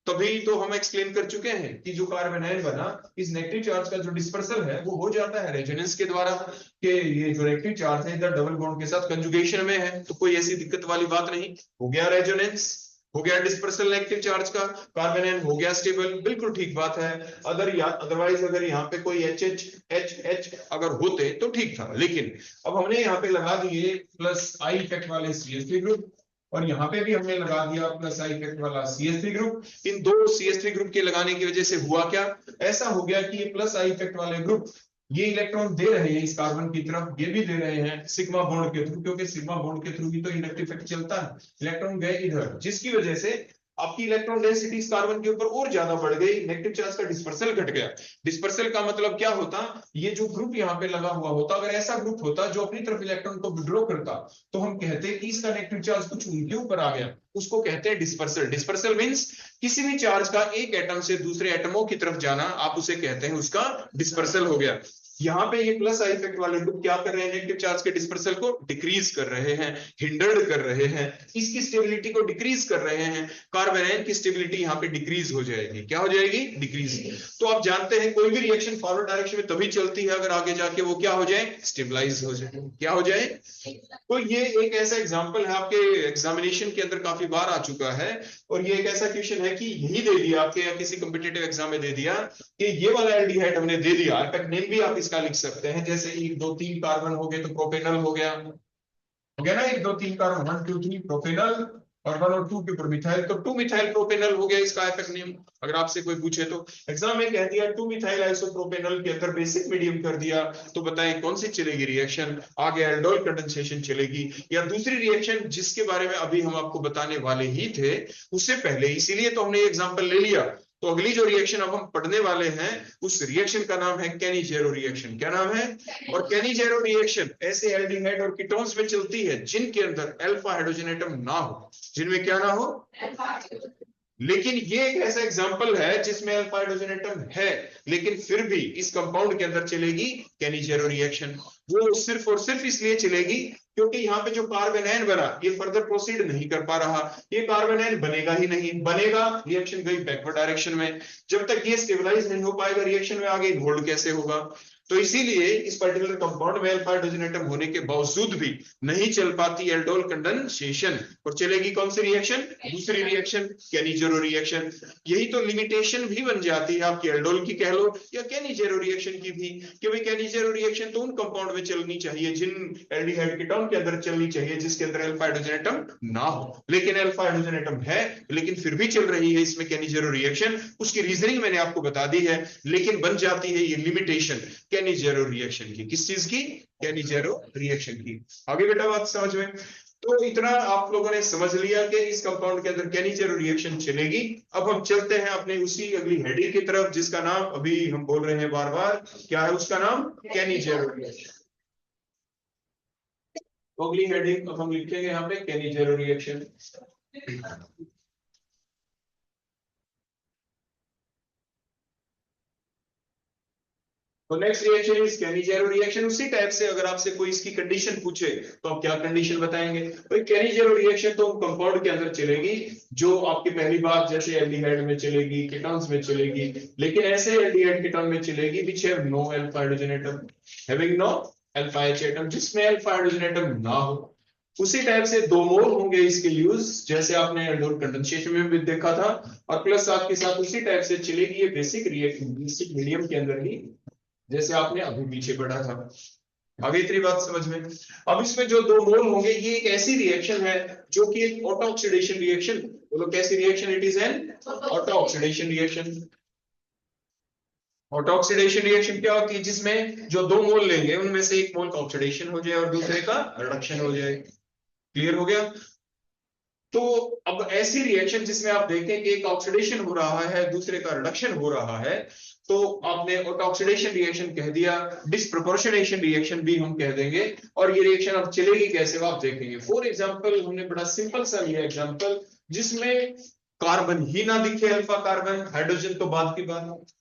Speaker 1: तभी तो हम एक्सप्लेन कर चुके हैं कि जो कार्बन आयन बना इस नेगेटिव चार्ज का जो डिस्पर्सल है वो हो जाता है रेजोनेंस के द्वारा, कि ये जो नेगेटिव चार्ज है इधर डबल बॉन्ड के साथ कंजुगेशन में है, तो कोई ऐसी दिक्कत वाली बात नहीं, हो गया रेजोनेंस, हो गया डिस्पर्सल नेगेटिव चार्ज का, कार्बन आयन हो गया स्टेबल, बिल्कुल ठीक बात है। अदरवाइज अगर यहाँ पे कोई एच एच एच एच अगर होते तो ठीक था, लेकिन अब हमने यहाँ पे लगा दिए प्लस आई इफेक्ट वाले CH3 ग्रुप, और यहाँ पे भी हमने लगा दिया प्लस आई इफेक्ट वाला CH3 ग्रुप। इन दो CH3 ग्रुप के लगाने की वजह से हुआ क्या, ऐसा हो गया कि ये प्लस आई इफेक्ट वाले ग्रुप ये इलेक्ट्रॉन दे रहे हैं इस कार्बन की तरफ, ये भी दे रहे हैं सिग्मा बॉन्ड के थ्रू, क्योंकि सिग्मा बॉन्ड के थ्रू ही तो इंडक्टिव इफेक्ट चलता है, इलेक्ट्रॉन गए इधर, जिसकी वजह से आपकी इलेक्ट्रॉन डेंसिटी इस कार्बन के ऊपर और ज्यादा बढ़ गई, नेगेटिव चार्ज का डिस्पर्सल घट गया। डिस्पर्सल का मतलब क्या होता, ये जो ग्रुप यहाँ पे लगा हुआ होता, अगर ऐसा ग्रुप होता जो अपनी तरफ इलेक्ट्रॉन को विड्रॉ करता तो हम कहते कि इसका नेगेटिव चार्ज कुछ उनके ऊपर आ गया, उसको कहते हैं डिस्पर्सल। डिस्पर्सल मींस किसी भी चार्ज का एक एटम से दूसरे एटमों की तरफ जाना, आप उसे कहते हैं उसका डिस्पर्सल हो गया। यहाँ पे ये प्लस आई इफेक्ट वाले ग्रुप क्या कर रहे हैं, नेगेटिव चार्ज के डिस्पर्सल को डिक्रीज कर रहे हैं, हिंडर्ड कर रहे हैं, इसकी स्टेबिलिटी को डिक्रीज कर रहे हैं, कार्बन आयन की स्टेबिलिटी यहाँ पे डिक्रीज हो जाएगी, क्या हो जाएगी, डिक्रीज। तो आप जानते हैं कोई भी रिएक्शन फॉरवर्ड डायरेक्शन में तभी चलती है अगर आगे जाके वो क्या हो जाए, स्टेबलाइज हो जाए, क्या हो जाए। तो ये एक ऐसा एग्जाम्पल है आपके एग्जामिनेशन के अंदर काफी बार आ चुका है, और ये एक ऐसा क्वेश्चन है कि यही दे दिया आपके या किसी कॉम्पिटिटिव एग्जाम में दे दिया कि ये वाला एल्डिहाइड हमने दे दिया, इफेक्ट नेम भी आप इसका लिख सकते हैं, जैसे 1 2 3 कार्बन हो गए तो प्रोपेनल हो गया ना, 1 2 3 कार्बन 1 2 3 प्रोपेनल, और 1 और 2 के ऊपर मिथाइल, तो 2 मिथाइल प्रोपेनल हो गया इसका इफेक्ट नेम। अगर आपसे कोई पूछे तो एग्जाम में कह दिया 2 मिथाइल आइसोप्रोपेनल के अंदर बेसिक मीडियम कर दिया, तो बताएं कौन सी चलेगी रिएक्शन, आगे एल्डोल कंडेंसेशन चलेगी या दूसरी रिएक्शन जिसके बारे में अभी हम आपको बताने वाले ही थे उससे पहले, इसीलिए तो हमने एग्जाम्पल ले लिया। तो अगली जो रिएक्शन अब हम पढ़ने वाले हैं उस रिएक्शन का नाम है केनिजेरो रिएक्शन। क्या नाम है, और केनिजेरो रिएक्शन ऐसे एल्डिहाइड और कीटोन्स में चलती है जिनके अंदर अल्फा हाइड्रोजन एटम ना हो, जिनमें क्या ना हो, लेकिन ये एक ऐसा एग्जांपल है जिसमें अल्फा हाइड्रोजन एटम है लेकिन फिर भी इस कंपाउंड के अंदर चलेगी केनिजेरो रिएक्शन। वो सिर्फ और सिर्फ इसलिए चलेगी क्योंकि यहाँ पे जो कार्बन आयन बना ये फर्दर प्रोसीड नहीं कर पा रहा, ये कार्बन आयन बनेगा ही नहीं, बनेगा रिएक्शन गई बैकवर्ड डायरेक्शन में, जब तक ये स्टेबलाइज नहीं हो पाएगा रिएक्शन में आगे इन्वॉल्व कैसे होगा। तो इसीलिए इस पर्टिकुलर कंपाउंड में अल्फा हाइड्रोजन एटम होने के बावजूद भी नहीं चल पाती एल्डोल कंडेंसेशन, और चलेगी कौन सी रिएक्शन, दूसरी रिएक्शन केनिजेरो रिएक्शन। यही तो लिमिटेशन भी बन जाती है आपकी एल्डोल की कह लो या केनिजेरो रिएक्शन की भी, कि भाई केनिजेरो रिएक्शन तो उन कंपाउंड में चलनी चाहिए जिन एल्डिहाइड कीटोन के अंदर चलनी चाहिए जिसके अंदर अल्फा हाइड्रोजन एटम ना हो, लेकिन अल्फा हाइड्रोजन एटम है लेकिन फिर भी चल रही है इसमें केनिजेरो रिएक्शन। उसकी रीजनिंग मैंने आपको बता दी है, लेकिन बन जाती है ये लिमिटेशन केनिजेरो रिएक्शन की, किस चीज की, केनिजेरो रिएक्शन की। आगे बेटा बात समझ में, तो इतना आप लोगों ने समझ लिया कि इस कंपाउंड के अंदर केनिजेरो रिएक्शन चलेगी। अब हम चलते हैं अपने उसी अगली हेडिंग की तरफ जिसका नाम अभी हम बोल रहे हैं बार बार, क्या है उसका नाम, केनिजेरो रिएक्शन। अगली हेडिंग अब हम लिखेंगे यहाँ पे केनिजेरो रिएक्शन। तो नेक्स्ट रिएक्शन इज केनिजेरो रिएक्शन। उसी टाइप से अगर आपसे कोई इसकी कंडीशन पूछे तो आप क्या कंडीशन बताएंगे, तो केनिजेरो रिएक्शन तो कंपाउंड के अंदर चलेगी जो आपकी पहली बात जैसे एल्डिहाइड में चलेगी, कीटोन्स में चलेगी, लेकिन ऐसे एल्डिहाइड कीटोन में चलेगी which have no alpha hydrogen atom, having no alpha H atom, जिसमें अल्फा हाइड्रोजन एटम ना हो। उसी टाइप से दो मोर होंगे इसके यूज जैसे आपने एल्डोल कंडेंसेशन में भी देखा था, और प्लस आपके साथ उसी टाइप से चलेगी ये बेसिक रिएक्शन बेसिक मीडियम के अंदर ही जैसे आपने अभी पीछे पढ़ा था। आगे इतनी बात समझ में। अब इसमें जो दो मोल होंगे ये एक ऐसी रिएक्शन है जो कि एक ऑटो ऑक्सीडेशन रिएक्शन, बोलो कैसी reaction, it is an auto oxidation reaction. Auto oxidation reaction क्या होती है, जिसमें जो दो मोल लेंगे उनमें से एक मोल का ऑक्सीडेशन हो जाए और दूसरे का रिडक्शन हो जाए। क्लियर हो गया। तो अब ऐसी रिएक्शन जिसमें आप देखें कि एक ऑक्सीडेशन हो रहा है, दूसरे का रिडक्शन हो रहा है, तो आपने ऑक्सीडेशन रिएक्शन कह दिया, डिस्प्रोपोर्शनेशन रिएक्शन भी हम कह देंगे। और ये रिएक्शन अब चलेगी कैसे वो आप देखेंगे। फॉर एग्जांपल हमने बड़ा सिंपल सा लिया एग्जांपल जिसमें कार्बन ही ना दिखे, अल्फा कार्बन, हाइड्रोजन तो बाद की बात।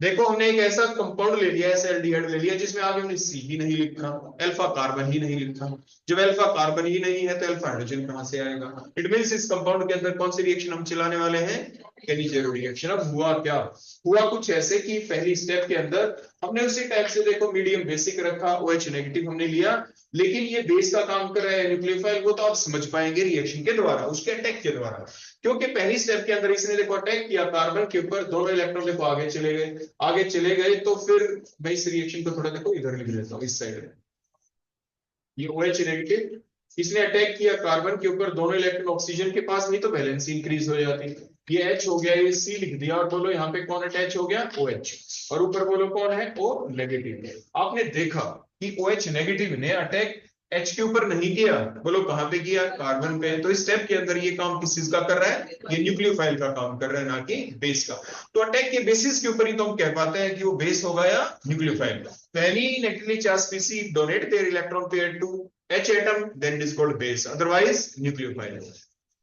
Speaker 1: देखो हमने एक ऐसा कंपाउंड ले लिया, ऐसा एल्डिहाइड ले लिया जिसमें आगे हमने सी ही नहीं लिखा, अल्फा कार्बन ही नहीं लिखा। जब अल्फा कार्बन ही नहीं है तो अल्फा हाइड्रोजन कहां से आएगा। इट मींस इस कंपाउंड के अंदर कौन सी रिएक्शन हम चलाने वाले हैं, एनी जीरो रिएक्शन। अब हुआ क्या, हुआ कुछ ऐसे कि पहली स्टेप के अंदर हमने उसी टाइप से देखो मीडियम बेसिक रखा, OH नेगेटिव हमने लिया, लेकिन ये बेस का काम कर रहा है न्यूक्लियोफाइल, वो तो आप समझ पाएंगे रिएक्शन के द्वारा, उसके अटैक के द्वारा। क्योंकि पहली स्टेप के अंदर इसने देखो अटैक किया कार्बन के ऊपर, दोनों इलेक्ट्रॉन देखो आगे चले गए, आगे चले गए। तो फिर मैं इस रिएक्शन को थोड़ा देखो इधर लिख देता हूं, इस साइड में। ये OH नेगेटिव, इसने अटैक किया कार्बन के ऊपर, दोनों इलेक्ट्रॉन ऑक्सीजन के पास, नहीं तो बैलेंस इंक्रीज हो जाती। ये H हो गया, ये C लिख दिया, और बोलो यहाँ पे कौन अटैच हो गया, OH, और ऊपर बोलो कौन है, O नेगेटिव। आपने देखा कि OH नेगेटिव ने अटैक H के ऊपर नहीं किया, बोलो कहां पे किया, कार्बन पे। तो इस स्टेप के अंदर ये काम किस चीज का कर रहा है, ये न्यूक्लियोफाइल का काम कर रहा है, ना कि बेस का। तो अटैक के बेसिस के ऊपर ही तो हम कह पाते हैं कि वो बेस होगा या न्यूक्लियोफाइल। पहली negatively charge species donate their electron pair to H atom, then it is called base, otherwise nucleophile।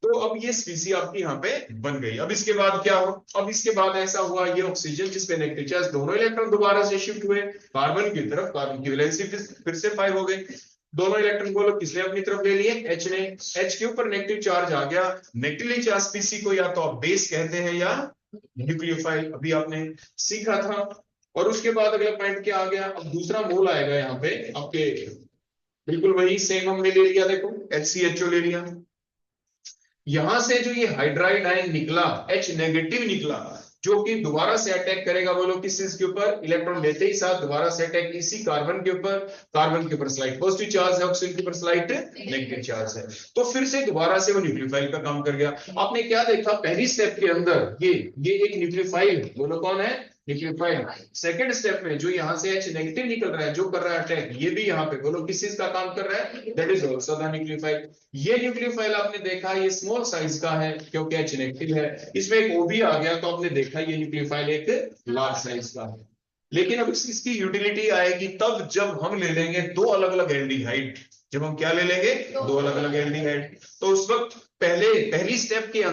Speaker 1: तो अब ये स्पीसी आपकी यहाँ पे बन गई। अब इसके बाद क्या हो, अब इसके बाद ऐसा हुआ, ये ऑक्सीजन जिसपे नेगेटिव चार्ज, दोनों इलेक्ट्रॉन दोबारा से शिफ्ट हुए कार्बन की तरफ, कार्बन की वैलेंसी फिर से 5 हो गई। दोनों इलेक्ट्रॉन बोलो किसने अपनी तरफ ले लिए, H ने। H के ऊपर नेगेटिव चार्ज आ गया, नेगेटिवली चार्ज स्पीसी को या तो आप बेस कहते हैं या न्यूक्लियोफाइल, अभी आपने सीखा था। और उसके बाद अगला पॉइंट क्या आ गया, अब दूसरा मोल आएगा यहाँ पे आपके, बिल्कुल वही सेम हमने ले लिया, देखो HCHO ले लिया। यहां से जो ये हाइड्राइड आयन निकला, H नेगेटिव निकला, जो कि दोबारा से अटैक करेगा, बोलो किस चीज के ऊपर, इलेक्ट्रॉन लेते ही साथ दोबारा से अटैक इसी कार्बन के ऊपर। कार्बन के ऊपर स्लाइड पॉजिटिव चार्ज है, ऑक्सीजन के ऊपर स्लाइड नेगेटिव चार्ज है, तो फिर से दोबारा से वो न्यूक्लियोफाइल का काम कर गया। आपने क्या देखा पहली स्टेप के अंदर, ये एक न्यूक्लियोफाइल, बोलो कौन है, न्यूक्लियोफाइल। सेकंड स्टेप में जो यहाँ से H नेगेटिव निकल रहा है, जो कर रहा है अटैक, ये भी यहाँ पे बोलो किस चीज का काम कर रहा है, that is also the nucleophile. ये न्यूक्लियोफाइल आपने देखा ये स्मॉल साइज का है क्योंकि H नेगेटिव है, इसमें एक O भी आ गया, तो आपने देखा ये न्यूक्लियोफाइल एक लार्ज साइज का है। लेकिन अब इसकी यूटिलिटी आएगी तब जब हम ले लेंगे दो अलग अलग एल्डिहाइड। जब हम क्या ले लेंगे, दो अलग अलग एल्डिहाइड, तो उस वक्त पहली स्टेप के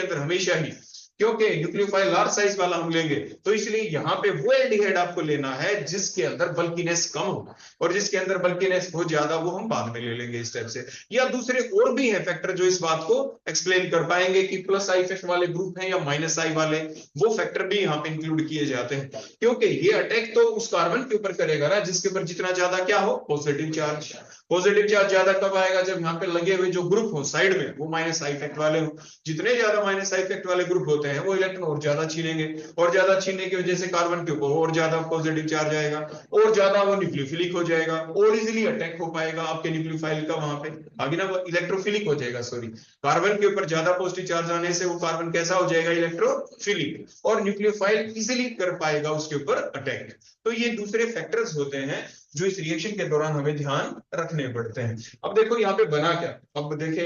Speaker 1: अंदर हमेशा ही, क्योंकि न्यूक्लियोफाइल लार्ज साइज वाला हम लेंगे, तो इसलिए यहाँ पे वो एल्डिहाइड आपको लेना है जिसके अंदर बल्कीनेस कम हो, और जिसके अंदर बल्कीनेस हो ज्यादा वो हम बाद में ले लेंगे इस टाइप से। या दूसरे और भी है फैक्टर जो इस बात को एक्सप्लेन कर पाएंगे कि प्लस आई इफेक्ट वाले ग्रुप हैं या माइनस आई वाले, वो फैक्टर भी यहाँ पे इंक्लूड किए जाते हैं। क्योंकि ये अटैक तो उस कार्बन के ऊपर करेगा ना जिसके ऊपर जितना ज्यादा क्या हो, पॉजिटिव चार्ज। पॉजिटिव चार्ज ज्यादा कब आएगा, जब यहाँ पे लगे हुए जो ग्रुप हो साइड में वो माइनस आई इफेक्ट वाले हो। जितने ज्यादा माइनस आई इफेक्ट वाले ग्रुप होते हैं वो इलेक्ट्रॉन और ज्यादा छीनेंगे, और ज्यादा छीनने की वजह से कार्बन के ऊपर और ज्यादा पॉजिटिव चार्ज आएगा, और ज्यादा वो न्यूक्लियोफिलिक हो जाएगा, और इजिली अटैक हो पाएगा आपके न्यूक्लियोफाइल का, वहां पे आगे ना वो इलेक्ट्रोफिलिक हो जाएगा, सॉरी। कार्बन के ऊपर ज्यादा पॉजिटिव चार्ज आने से वो कार्बन कैसा हो जाएगा, इलेक्ट्रोफिलिक, और न्यूक्लियोफाइल इजिली कर पाएगा उसके ऊपर अटैक। तो ये दूसरे फैक्टर्स होते हैं जो इस रिएक्शन के दौरान हमें ध्यान रखने पड़ते हैं। अब देखो यहाँ पे बना क्या, अब देखें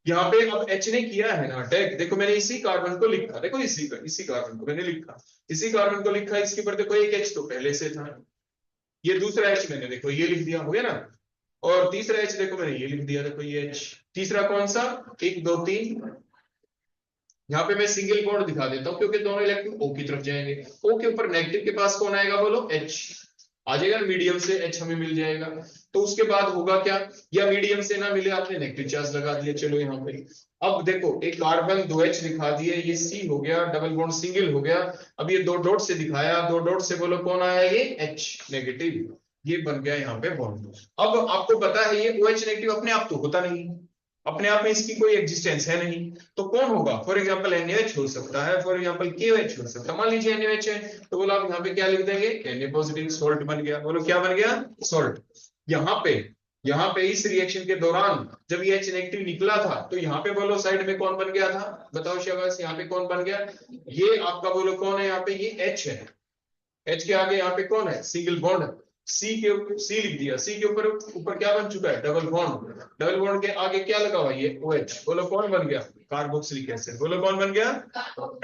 Speaker 1: यहाँ पे अब H ने किया है ना अटैक, देखो मैंने इसी कार्बन को लिखा, देखो इसी कार्बन को मैंने लिखा, इसी कार्बन को लिखा, इसके ऊपर देखो एक H तो पहले से था, ये दूसरा H मैंने देखो ये लिख दिया, हो गया ना, और तीसरा H देखो मैंने ये लिख दिया, देखो ये H। तीसरा कौन सा, 1 2 3, यहाँ पे मैं सिंगल बॉन्ड दिखा देता हूँ क्योंकि दोनों इलेक्ट्रॉन O की तरफ जाएंगे। O के ऊपर नेगेटिव के पास कौन आएगा, बोलो H आ जाएगा, मीडियम से H हमें मिल जाएगा। तो उसके बाद होगा क्या, या मीडियम से ना मिले, आपने नेगेटिव चार्ज लगा दिया, चलो यहाँ पे। अब देखो एक कार्बन 2H दिखा दिए, ये C हो गया, डबल बॉन्ड सिंगल हो गया। अब ये 2 डॉट से दिखाया, 2 डॉट से बोलो कौन आया, ये H नेगेटिव, ये बन गया यहाँ पे बॉन्ड। अब आपको पता है ये OH नेगेटिव अपने आप तो होता नहीं, अपने आप में इसकी कोई एग्जिस्टेंस है नहीं, तो कौन होगा, फॉर एग्जांपल NaOH हो सकता है, फॉर एग्जांपल KOH हो सकता है। मान लीजिए NaOH है, तो बोलो आप यहाँ पे क्या लिख देंगे, Na पॉजिटिव, सॉल्ट बन गया, बोलो क्या बन गया, सॉल्ट। यहाँ पे इस रिएक्शन के दौरान जब ये H नेगेटिव निकला था, तो यहाँ पे बोलो साइड में कौन बन गया था, बताओ शाबाश, यहाँ पे कौन बन गया, ये आपका बोलो कौन है, यहाँ पे ये H है, H के आगे यहाँ पे कौन है, सिंगल बॉन्ड है। सी लिख दिया, सी के ऊपर ऊपर क्या बन चुका है, डबल बॉन्ड। डबल बॉन्ड के आगे क्या लगा हुआ है, ये OH। बोलो कौन बन गया, कार्बोक्सिलिक एसिड। बोलो कौन बन गया।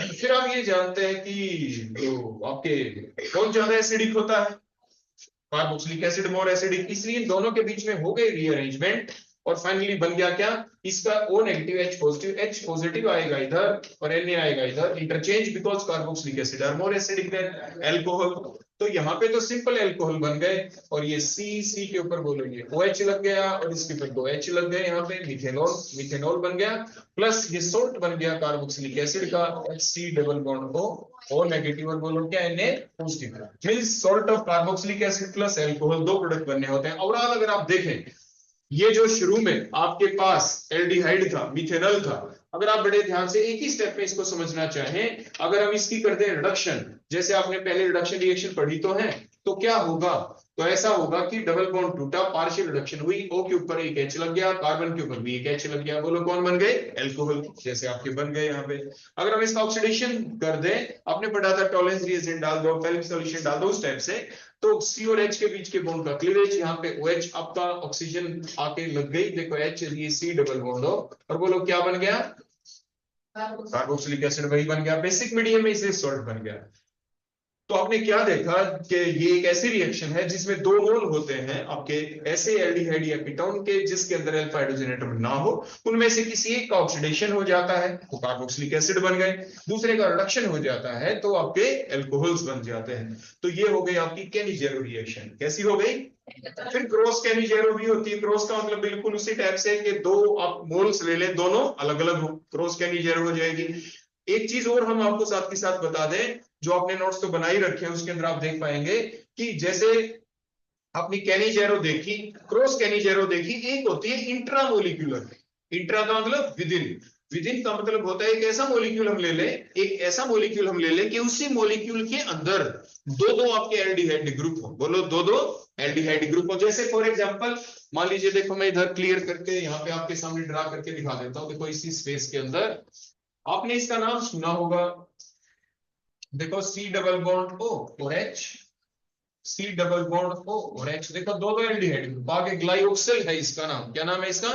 Speaker 1: फिर आप ये जानते हैं कि तो आपके कौन ज्यादा एसिडिक होता है, कार्बोक्सिलिक एसिड मोर एसिडिक, इसलिए इन दोनों के बीच में हो गई रीअरेंजमेंट और फाइनली बन गया क्या, इसका O negative H positive, H positive आएगा इधर और Na आएगा इधर, interchange because carboxylic acid are more acidic than alcohol. तो यहाँ पे तो सिंपल अल्कोहल बन गए और ये सी के ऊपर बोलोगे OH लग गया और इसके ऊपर दो H लग गए, यहाँ पे मिथेनॉल बन गया, प्लस ये सोल्ट बन गया कार्बोक्सिलिक एसिड का HC double bond O negative और बोलो क्या Na positive, means salt of carboxylic acid plus alcohol दो प्रोडक्ट बनने होते हैं। ओवरऑल अगर आप देखें, ये जो शुरू में आपके पास एल्डिहाइड था, मिथेनॉल था, अगर आप बड़े ध्यान से एक ही स्टेप में इसको समझना चाहें, अगर हम इसकी करते हैं रिडक्शन, जैसे आपने पहले रिडक्शन रिएक्शन पढ़ी तो है, तो क्या होगा, तो ऐसा होगा कि डबल बॉन्ड टूटा, पार्शियल रिडक्शन हुई, O के ऊपर एक H लग गया, कार्बन के ऊपर भी एक H लग गया, बोलो कौन बन गए, अल्कोहल, जैसे आपके बन गए यहाँ पे। अगर हम इसका ऑक्सीडेशन कर दें, आपने पढ़ा था टॉलरेंस रिएजेंट डाल दो, फेल्म सॉल्यूशन डाल दो, उस टाइप से, तो C और H के बीच के बॉन्ड का क्लीवेज, यहाँ पे OH आपका ऑक्सीजन आके लग गई, देखो H ये C डबल बॉन्ड हो और बोलो क्या बन गया, कार्बोक्सिलिक एसिड वही बन गया, बेसिक मीडियम में इसे सॉल्ट बन गया। तो आपने क्या देखा कि ये एक ऐसी रिएक्शन है जिसमें दो मोल होते हैं आपके ऐसे एल्डिहाइड या कीटोन के जिसके अंदर अल्फा हाइड्रोजन एटम ना हो, उनमें से किसी एक का ऑक्सीडेशन हो जाता है तो कार्बोक्सिलिक एसिड बन गए, दूसरे का रिडक्शन हो जाता है तो आपके अल्कोहल्स बन जाते हैं। तो ये हो गई आपकी केनिजेरो रिएक्शन, कैसी हो गई। फिर क्रॉस केनिजेरो भी होती है, क्रॉस का मतलब बिल्कुल उसी टाइप से कि दो आप मोल्स ले लें, दोनों अलग अलग हो, क्रॉस केनिजेरो हो जाएगी। एक चीज और हम आपको साथ के साथ बता दें, जो आपने नोट्स तो बना ही रखे हैं, उसके अंदर आप देख पाएंगे कि जैसे आपने केनिजेरो देखी, क्रॉस केनिजेरो देखी, एक होती है इंट्रामोलिक्यूलर। इंट्रा का मतलब विदिन, विदिन का मतलब होता है एक ऐसा मॉलिक्यूल हम ले लें, एक ऐसा मॉलिक्यूल हम ले लें कि उसी मॉलिक्यूल के अंदर दो दो आपके एल्डिहाइड ग्रुप हो, बोलो दो दो एल्डिहाइड ग्रुप हो। जैसे फॉर एग्जांपल मान लीजिए, देखो मैं इधर क्लियर करके यहाँ पे आपके सामने ड्रा करके दिखा देता हूं, देखो इसी स्पेस के अंदर आपने इसका नाम सुना होगा, देखो C डबल बॉन्ड O और H, C double bond O और H, देखो दो दो एल्डिहाइड, आगे ग्लाइऑक्सिल है इसका नाम, क्या नाम है इसका।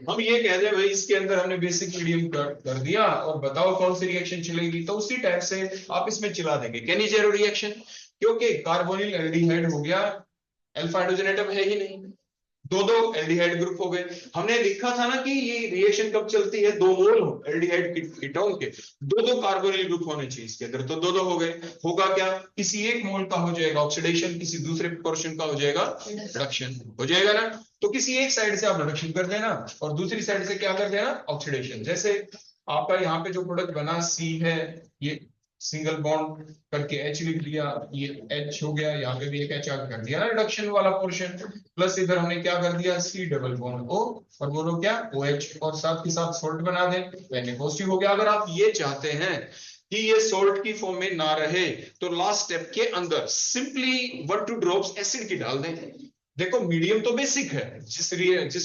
Speaker 1: हम ये कह दे भाई इसके अंदर हमने बेसिक मीडियम कर दिया और बताओ कौन सी रिएक्शन चलेगी, तो उसी टाइप से आप इसमें चला देंगे केनिजेरो रिएक्शन, क्योंकि कार्बोनिल एल्डिहाइड हो गया, अल्फा हाइड्रोजन एटम है ही नहीं, दो दो एल्डिहाइड ग्रुप हो गए। हमने लिखा था ना कि ये रिएक्शन कब चलती है, दो मोल हो एल्डिहाइड कीटोन के, दो दो कार्बोनिल ग्रुप होने चाहिए इसके अंदर, तो दो दो हो गए, होगा क्या, किसी एक मोल का हो जाएगा ऑक्सीडेशन, किसी दूसरे पोर्शन का हो जाएगा रिडक्शन, हो जाएगा ना। तो किसी एक साइड से आप रिडक्शन कर देना और दूसरी साइड से क्या कर देना, ऑक्सीडेशन। जैसे आपका यहाँ पे जो प्रोडक्ट बना C है, ये सिंगल बॉन्ड करके H लिख लिया, ये H हो गया, यहाँ पे भी एक H कर दिया ना रिडक्शन वाला पोर्शन, प्लस इधर हमने क्या कर दिया C डबल बॉन्ड O और बोलो क्या OH, और साथ के साथ सोल्ट बना दें, पहले पॉजिटिव हो गया। अगर आप ये चाहते हैं कि ये सोल्ट की फॉर्म में ना रहे, तो लास्ट स्टेप के अंदर सिंपली 1-2 ड्रॉप्स एसिड की डाल दें। देखो मीडियम तो बेसिक है, जिस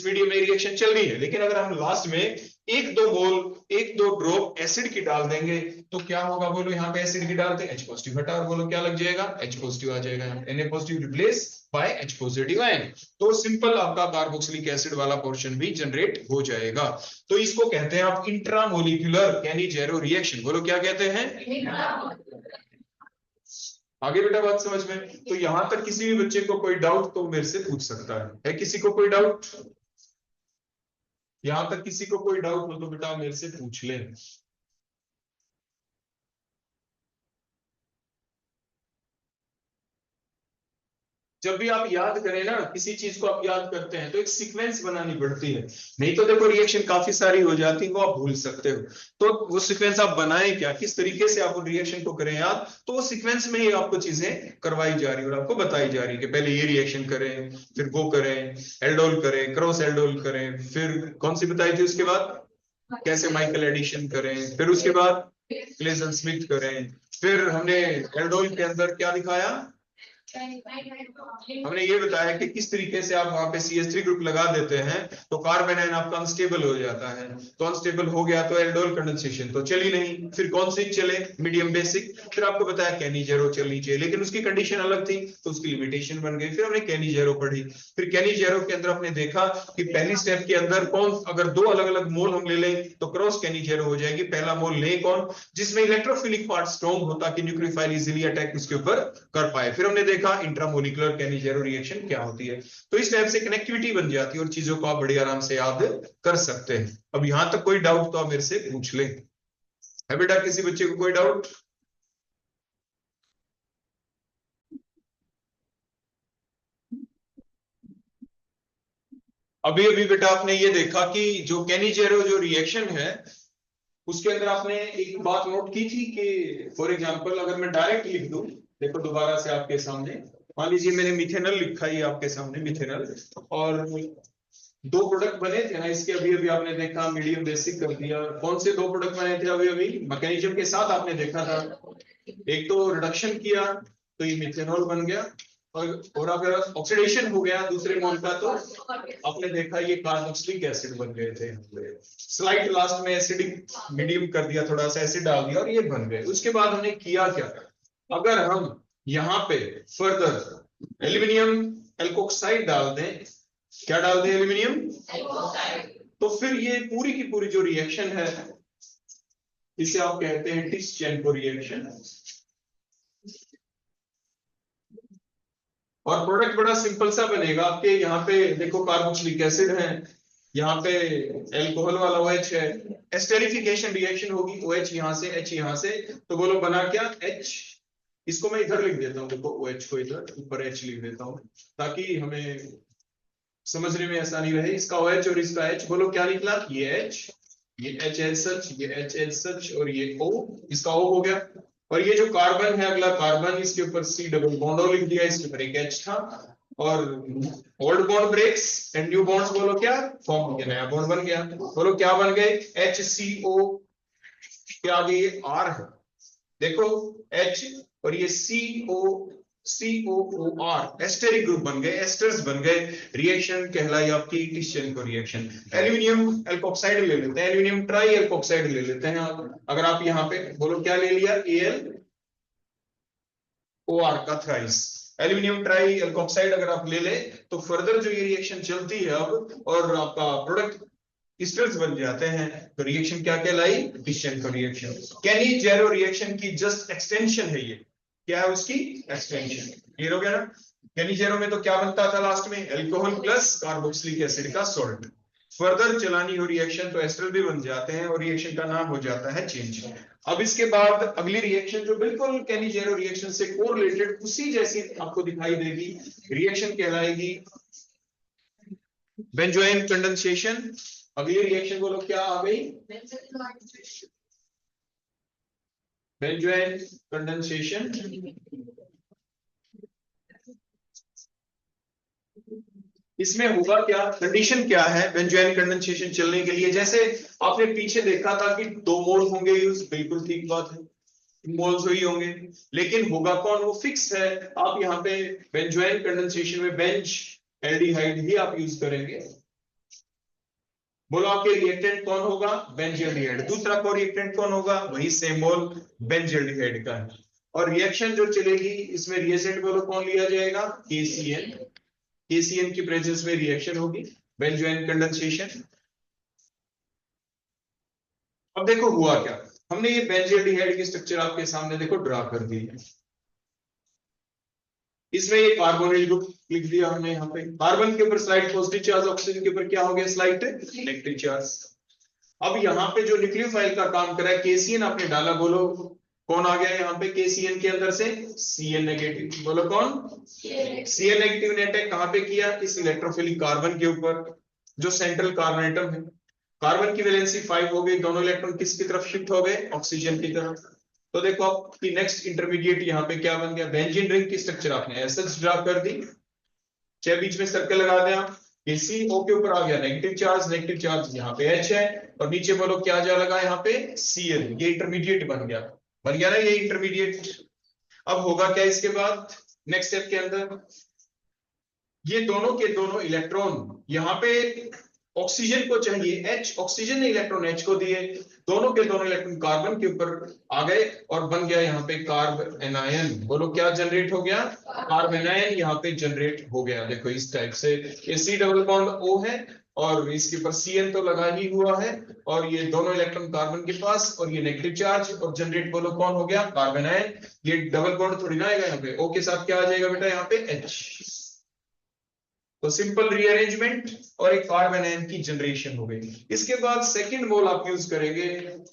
Speaker 1: मीडियम में रिएक्शन चल रही है, लेकिन अगर हम लास्ट में एक दो मोल एक दो ड्रॉप एसिड की डाल देंगे तो क्या होगा, बोलो यहाँ पे एसिड की डालते H पॉजिटिव हटा और बोलो क्या लग जाएगा, H पॉजिटिव आ जाएगा, Na positive replace by H positive ion, तो सिंपल आपका कार्बोक्सिलिक एसिड वाला पोर्शन भी जनरेट हो जाएगा। तो इसको कहते हैं आप इंट्रामोलिक्यूलर केनिजेरो रिएक्शन, बोलो क्या कहते हैं। आगे बेटा बात समझ में, तो यहां तक किसी भी बच्चे को कोई डाउट तो मेरे से पूछ सकता है किसी को कोई डाउट, यहां तक किसी को कोई डाउट हो तो बेटा मेरे से पूछ ले। जब भी आप याद करें ना, किसी चीज को आप याद करते हैं तो एक सीक्वेंस बनानी पड़ती है, नहीं तो देखो रिएक्शन काफी सारी हो जाती है, वो आप भूल सकते हो। तो वो सीक्वेंस आप बनाएं क्या, किस तरीके से आप रिएक्शन को करें याद, तो वो सीक्वेंस में ही आपको चीजें करवाई जा रही है और आपको बताई जा रही है कि पहले ये रिएक्शन करें, फिर वो करें, एल्डोल करें, क्रॉस एल्डोल करें, फिर कौन सी बताई थी उसके बाद कैसे माइकल एडिशन करें, फिर उसके बाद क्लेजन स्मिथ करें, फिर हमने एल्डोल के अंदर क्या दिखाया, हमने ये बताया कि किस तरीके से आप वहां पे CH3 ग्रुप लगा देते हैं तो कार्बन आयन आपका अनस्टेबल हो जाता है। तो अनस्टेबल हो गया तो एल्डोल कंडेंसेशन तो चली नहीं। फिर कौन सी चले? Medium basic. फिर आपको बताया कैनिजेरो चलनी चाहिए, लेकिन उसकी कंडीशन अलग थी तो उसकी लिमिटेशन बन गई। फिर हमने कैनिजेरो पढ़ी। फिर कैनिजेरो के अंदर हमने देखा कि पहली स्टेप के अंदर कौन, अगर दो अलग अलग मोल हम ले लें तो क्रॉस कैनिजेरो हो जाएगी। पहला मोल ले कौन? जिसमें इलेक्ट्रोफिलिक पार्ट स्ट्रॉन्ग होता कि न्यूक्लियोफाइल इजीली अटैक उसके ऊपर कर पाए। फिर हमने देखा इंट्रामोलिकुलर कैनिजेरो रिएक्शन क्या होती है। तो इस टाइप से कनेक्टिविटी बन जाती है और चीजों को आप बड़े आराम से याद कर सकते हैं। अब यहां तक कोई डाउट तो आप मेरे से पूछ लें। है बेटा किसी बच्चे को कोई डाउट? अभी अभी बेटा आपने ये देखा कि जो कैनिजेरो जो रिएक्शन है उसके अंदर आपने एक बात नोट की थी कि फॉर एग्जांपल अगर मैं डायरेक्ट लिख दूं, देखो दोबारा से आपके सामने, मान लीजिए मैंने मिथेनॉल लिखा ही आपके सामने मिथेनॉल, और दो प्रोडक्ट बने थे ना इसके, अभी अभी आपने देखा मीडियम बेसिक कर दिया। कौन से दो प्रोडक्ट बने थे अभी अभी मैकेनिज्म के साथ आपने देखा था? एक तो रिडक्शन किया तो ये मिथेनॉल बन गया, और अगर ऑक्सीडेशन हो गया दूसरे मोल का तो आपने देखा ये कार्बोक्सिलिक एसिड बन गए थे। स्लाइड लास्ट में एसिडिक मीडियम कर दिया, थोड़ा सा एसिड डाल दिया और ये बन गए। उसके बाद हमने किया क्या? अगर हम यहाँ पे फर्दर एल्यूमिनियम एल्कोक्साइड डाल दें, क्या डाल दें? एल्यूमिनियम, तो फिर ये पूरी की पूरी जो रिएक्शन है इसे आप कहते हैं टिस्चेंको रिएक्शन। और प्रोडक्ट बड़ा सिंपल सा बनेगा आपके। यहाँ पे देखो कार्बोक्सिलिक एसिड है, यहाँ पे एल्कोहल वाला OH है, एस्टेरिफिकेशन रिएक्शन होगी, OH यहाँ से H यहाँ से, तो बोलो बना क्या? H। इसको मैं इधर लिख देता हूँ, देखो OH को इधर ऊपर H लिख देता हूँ ताकि हमें समझने में आसानी रहे। इसका OH और इसका H, बोलो क्या निकला? ये H, ये H एज सच, ये H एज सच, और ये O, इसका O हो गया। और ये जो कार्बन है अगला कार्बन, इसके ऊपर C डबल बॉन्ड लिख दिया, इसके ऊपर एक H था, और old bond breaks and new bonds बोलो क्या फॉर्म हो गया, नया बॉन्ड बन गया। बोलो क्या बन गए? HCO के आगे ये R है, देखो H और ये COOR एस्टेरिक ग्रुप बन गए, एस्टर्स बन गए। रिएक्शन कहलाई आपकी टिस्चेंको रिएक्शन। एल्यूमिनियम एल्कोक्साइड ले लेते हैं, एल्यूमिनियम ट्राई एल्कोक्साइड ले लेते हैं। अगर आप यहाँ पे बोलो क्या ले लिया? AlOR का थ्राइस एल्यूमिनियम ट्राई एल्कोक्साइड अगर आप ले ले तो फर्दर जो ये रिएक्शन चलती है अब और आपका प्रोडक्ट एस्टर्स बन जाते हैं, तो रिएक्शन क्या कहलाई? टिस्चेंको रिएक्शन। कैनिजेरो रिएक्शन की जस्ट एक्सटेंशन है ये। क्या है उसकी? एक्सटेंशन। क्लियर हो गया ना? कैनिजेरो में तो क्या बनता था लास्ट में? एल्कोहल प्लस कार्बोक्सिलिक एसिड का सॉल्ट। फर्दर चलानी हो रिएक्शन तो एस्टर भी बन जाते हैं और रिएक्शन का नाम हो जाता है चेंज। अब इसके बाद अगली रिएक्शन जो बिल्कुल कैनिजेरो रिएक्शन से कोरिलेटेड उसी जैसी आपको दिखाई देगी, रिएक्शन कहलाएगी बेंजोइन कंडेंसेशन। अगली रिएक्शन बोलो क्या आ गई? Benzoin condensation. इसमें होगा क्या? कंडीशन क्या है बेंजोइन कंडेंसेशन चलने के लिए? जैसे आपने पीछे देखा था कि दो मोल होंगे यूज, बिल्कुल ठीक बात है, मोल्स ही होंगे, लेकिन होगा कौन? वो फिक्स है। आप यहाँ पे बेंजोइन कंडेंसेशन में बेंज एल्डिहाइड ही आप यूज करेंगे। बोलो आपके रिएक्टेंट कौन होगा? Benz aldehyde. दूसरा को रिएक्टेंट कौन होगा? वही सेम मोल बेंज एल्डिहाइड का है। और रिएक्शन जो चलेगी इसमें रिएजेंट बोलो कौन लिया जाएगा? KCN। KCN की प्रेजेंस में रिएक्शन होगी बेंजोइन कंडेंसेशन। अब देखो हुआ क्या, हमने ये बेंजील्डिहाइड की स्ट्रक्चर आपके सामने देखो ड्रा कर दी है। इसमें ये कार्बोनिल ग्रुप लिख दिया हमने यहाँ पे। कार्बन के ऊपर स्लाइड पॉजिटिव चार्ज, ऑक्सीजन के ऊपर क्या हो गया? Slide negative charge. अब यहाँ पे जो न्यूक्लियोफाइल का काम कर रहा है KCN आपने डाला, बोलो कौन आ गया यहाँ पे KCN के अंदर से? Cn negative. बोलो कौन? Cn नेगेटिव ने अटैक कहां पे किया? इस इलेक्ट्रोफिलिक कार्बन के ऊपर जो सेंट्रल कार्बन एटम है। कार्बन की वैलेंसी 5 हो गई, दोनों इलेक्ट्रॉन किसकी तरफ शिफ्ट हो गए? ऑक्सीजन की तरफ। तो देखो आपकी नेक्स्ट इंटरमीडिएट यहाँ पे क्या बन गया? बेंजीन रिंग की स्ट्रक्चर आपने ऐसे ड्रा कर दी, चाहे बीच में सर्कल लगा दें आप। CO के ऊपर आ गया नेगेटिव चार्ज यहाँ पे H है, और नीचे बोलो क्या जा लगा यहाँ पे? Cl। ये इंटरमीडिएट बन गया ना ये इंटरमीडिएट। अब होगा क्या इसके बाद? नेक्स्ट स्टेप के अंदर ये दोनों के दोनों इलेक्ट्रॉन, यहाँ पे ऑक्सीजन को चाहिए H, ऑक्सीजन ने इलेक्ट्रॉन H को दिए, दोनों के दोनों इलेक्ट्रॉन कार्बन के ऊपर आ गए और बन गया यहाँ पे कार्ब एनायन। बोलो क्या जनरेट हो गया? कार्ब एनायन यहाँ पे जनरेट हो गया। देखो इस टाइप से, ये C डबल बॉन्ड O है और इसके ऊपर Cn तो लगा ही हुआ है और ये दोनों इलेक्ट्रॉन कार्बन के पास और ये नेगेटिव चार्ज और जनरेट बोलो कौन हो गया? Carbon ion. ये डबल बॉन्ड थोड़ी ना आएगा यहाँ पे, O के साथ क्या आ जाएगा बेटा यहाँ पे? H। तो सिंपल रीअरेंजमेंट और एक कार्बन आयन की जनरेशन हो गई। इसके बाद सेकंड मोल आप यूज करेंगे,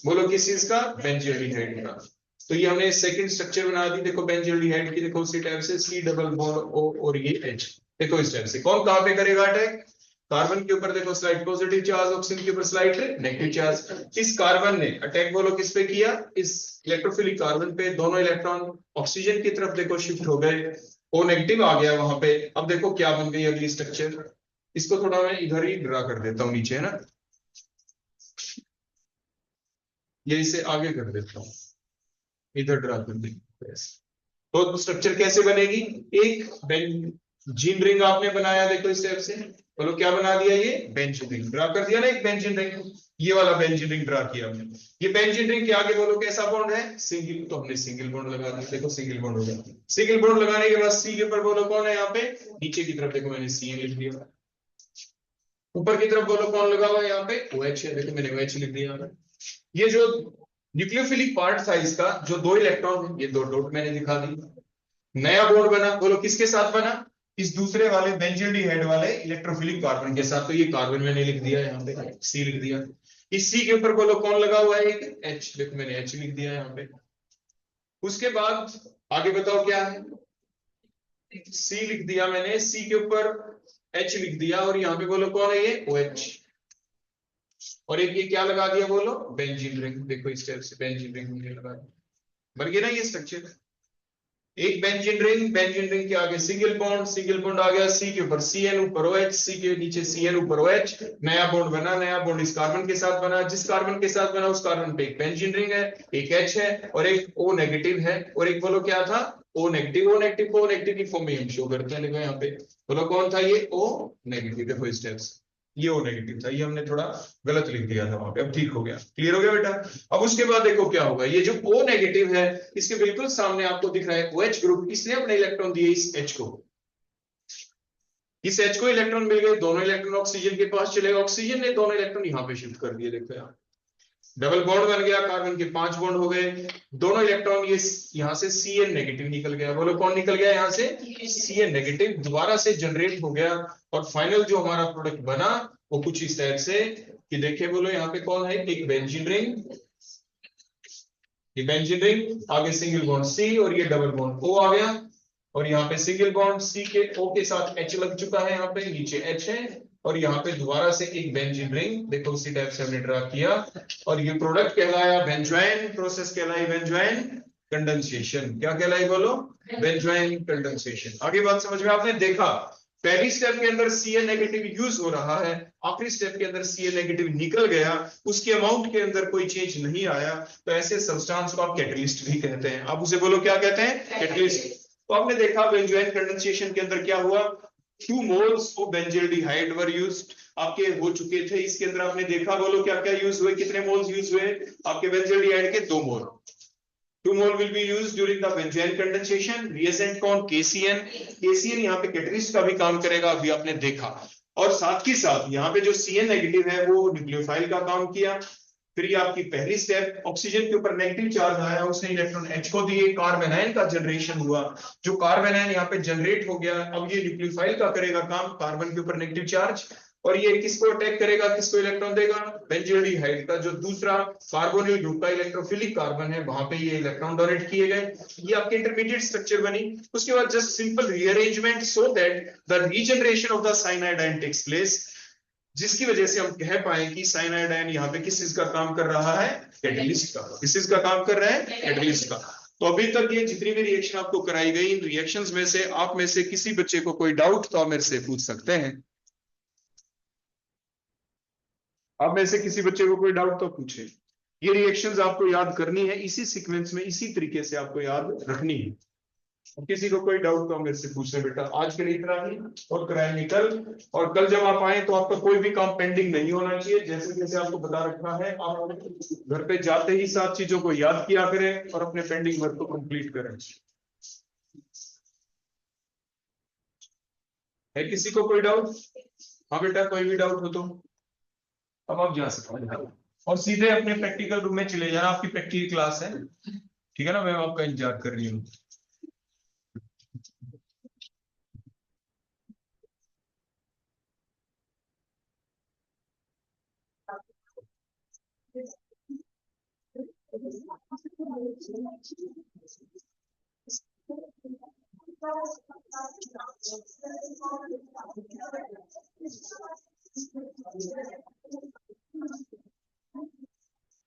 Speaker 1: बोलो किस चीज का? बेंजील्डिहाइड का। तो ये हमने सेकंड स्ट्रक्चर बना दी। देखो बेंजील्डिहाइड की, देखो उसी टाइप से C डबल बॉन्ड O और ये H। देखो इस टाइप से कौन कहां पे करेगा अटैक? कार्बन के ऊपर देखो स्लाइड पॉजिटिव चार्ज, ऑक्सीजन के ऊपर स्लाइड नेगेटिव चार्ज। इस कार्बन ने अटैक बोलो किस पे किया? इस इलेक्ट्रोफिलिक कार्बन पे। दोनों इलेक्ट्रॉन ऑक्सीजन की तरफ देखो शिफ्ट हो गए, O नेगेटिव आ गया वहां पे। अब देखो क्या बन गई अगली स्ट्रक्चर, इसको थोड़ा मैं इधर ही ड्रा कर देता हूं नीचे, है ना, ये इसे आगे कर देता हूं, इधर ड्रा कर देता। तो स्ट्रक्चर कैसे बनेगी? एक बेंजीन रिंग आपने बनाया, देखो इस टाइप से। बोलो क्या बना दिया? ये बेंजीन रिंग ड्रा कर दिया ना, एक बेंजीन रिंग, ये वाला बेंजीन रिंग ड्रा किया हमने। ये बेंजीन रिंग के आगे बोलो कैसा बॉन्ड है? सिंगल। तो हमने सिंगल बॉन्ड लगा दिया, देखो सिंगल बॉन्ड हो गया। सिंगल बॉन्ड लगाने के बाद सी के ऊपर बोलो कौन है यहाँ पे? नीचे की तरफ देखो मैंने सी लिख दिया। ऊपर की तरफ बोलो कौन लगा हुआ है यहाँ पे? OH है, देखो मैंने OH लिख दिया। ये जो न्यूक्लियोफिलिक पार्ट था इसका, जो दो इलेक्ट्रॉन है, ये दो डॉट मैंने दिखा दी। नया बॉन्ड बना, बोलो किसके साथ बना? इस दूसरे वाले बेंजील्डिहाइड वाले इलेक्ट्रोफिलिक कार्बन के साथ। तो ये कार्बन मैंने लिख दिया यहाँ पे, C लिख दिया। इस C के ऊपर बोलो कौन लगा हुआ है? एक H, देखो मैंने H लिख दिया यहाँ पे। उसके बाद आगे बताओ क्या है? C लिख दिया मैंने, C के ऊपर H लिख दिया और यहाँ पे बोलो कौन है? ये OH। और एक ये क्या लगा दिया बोलो? Benzene ring. देखो इस टाइप से बेंजीन रिंग मुझे लगा दिया, बन गया ना ये स्ट्रक्चर। एक बेंजीन रिंग के आगे सिंगल बॉन्ड आ गया, C के ऊपर Cn, ऊपर OH, C के नीचे Cn, ऊपर OH। नया बॉन्ड बना, नया बॉन्ड इस कार्बन के साथ बना, जिस कार्बन के साथ बना उस कार्बन पे एक बेंजीन रिंग है, एक H है और एक O नेगेटिव है और एक बोलो क्या था? O negative. O नेगेटिव को O नेगेटिव की फॉर्म में हम शो करते हैं, देखो यहाँ पे। बोलो कौन था ये? O negative. देखो इस टाइप से, ये O नेगेटिव था, ये हमने थोड़ा गलत लिख दिया था वहां पे। अब ठीक हो गया, क्लियर हो गया बेटा। अब उसके बाद देखो क्या होगा, ये जो O नेगेटिव है इसके बिल्कुल सामने आपको दिख रहा है OH ग्रुप, इसने अपने इलेक्ट्रॉन दिए इस H को। इस H को इलेक्ट्रॉन मिल गए, दोनों इलेक्ट्रॉन ऑक्सीजन के पास चले गए, ऑक्सीजन ने दोनों इलेक्ट्रॉन यहाँ पे शिफ्ट कर दिए। देखो यहाँ डबल बॉन्ड बन गया, कार्बन के 5 बॉन्ड हो गए, दोनों इलेक्ट्रॉन ये यहाँ से Cn नेगेटिव निकल गया। बोलो कौन निकल गया यहाँ से? Cn नेगेटिव दोबारा से जनरेट हो गया और फाइनल जो हमारा प्रोडक्ट बना वो कुछ इस टाइप से कि देखे। बोलो यहाँ पे कौन है? एक बेंजीन रिंग, ये बेंजीन रिंग, आगे सिंगल बॉन्ड C और ये डबल बॉन्ड O आ गया और यहाँ पे सिंगल बॉन्ड C के O के साथ H लग चुका है, यहाँ पे नीचे H है और यहाँ पे दोबारा से एक बेंजीन रिंग, देखो उसी टाइप से हमने ड्रा किया और ये प्रोडक्ट कहलाया बेंजोइन। प्रोसेस कहलाई बेंजोइन कंडेंसेशन। क्या कहलाई बोलो? Benzoin condensation. आगे बात समझ में आपने देखा, पहली स्टेप के अंदर Cn नेगेटिव यूज हो रहा है, आखिरी स्टेप के अंदर Cn नेगेटिव निकल गया, उसके अमाउंट के अंदर कोई चेंज नहीं आया, तो ऐसे सब्सटेंस को आप कैटलिस्ट भी कहते हैं। आप उसे बोलो क्या कहते हैं? कैटलिस्ट। तो आपने देखा बेंजोइन कंडेंसेशन के अंदर क्या हुआ, 2 मोल्स ऑफ बेंजील्डिहाइड वर यूज्ड, आपके हो चुके थे। इसके अंदर आपने देखा, बोलो क्या क्या यूज हुए, कितने मोल्स यूज हुए आपके बेंजील्डिहाइड के? 2 मोल। 2 mole will be used during the benzoin condensation. Reagent कौन? KCN। KCN यहाँ पे कैटलिस्ट का भी काम करेगा, अभी आपने देखा। और साथ ही साथ यहाँ पे जो Cn नेगेटिव है वो न्यूक्लियोफाइल का काम किया। फिर ये आपकी पहली स्टेप, ऑक्सीजन के ऊपर नेगेटिव चार्ज आया, उसने इलेक्ट्रॉन H को दिए, कार्बन आयन का जनरेशन हुआ। जो कार्बन आयन यहाँ पे जनरेट हो गया, अब ये न्यूक्लियोफाइल का करेगा काम, कार्बन के ऊपर नेगेटिव चार्ज, और ये किसको अटैक करेगा, किसको इलेक्ट्रॉन देगा? बेंजील्डिहाइड का जो दूसरा कार्बोनिल ग्रुप का इलेक्ट्रोफिलिक कार्बन है, वहां पे ये इलेक्ट्रॉन डोनेट किए गए। ये आपके इंटरमीडिएट स्ट्रक्चर बनी। उसके बाद just simple rearrangement so that the regeneration of the cyanide ion takes place, जिसकी वजह से हम कह पाए कि साइनाइड आयन यहाँ पे किस चीज का काम कर रहा है? कैटलिस्ट का। किस चीज का काम कर रहा है? कैटलिस्ट का। तो अभी तक ये जितनी भी रिएक्शन आपको कराई गई, इन रिएक्शंस में से आप में से किसी बच्चे को कोई डाउट तो आप मेरे से पूछ सकते हैं। आप में से किसी बच्चे को कोई डाउट तो पूछे। ये रिएक्शंस आपको याद करनी है, इसी सीक्वेंस में, इसी तरीके से आपको याद रखनी है। किसी को कोई डाउट तो मेरे से पूछ ले बेटा। आज के लिए इतना ही, और कराएंगे कल। और कल जब आप आए तो आपका कोई भी काम पेंडिंग नहीं होना चाहिए। जैसे जैसे आपको बता रखा है, आप घर पे जाते ही 7 चीजों को याद किया करें और अपने पेंडिंग वर्क को कंप्लीट करें। है किसी को कोई डाउट? हाँ बेटा, कोई भी डाउट हो तो अब आप जा सकते हैं और सीधे अपने प्रैक्टिकल रूम में चले जाना। आपकी प्रैक्टिकल क्लास है, ठीक है ना? मैं आपका इंतजार कर रही हूँ।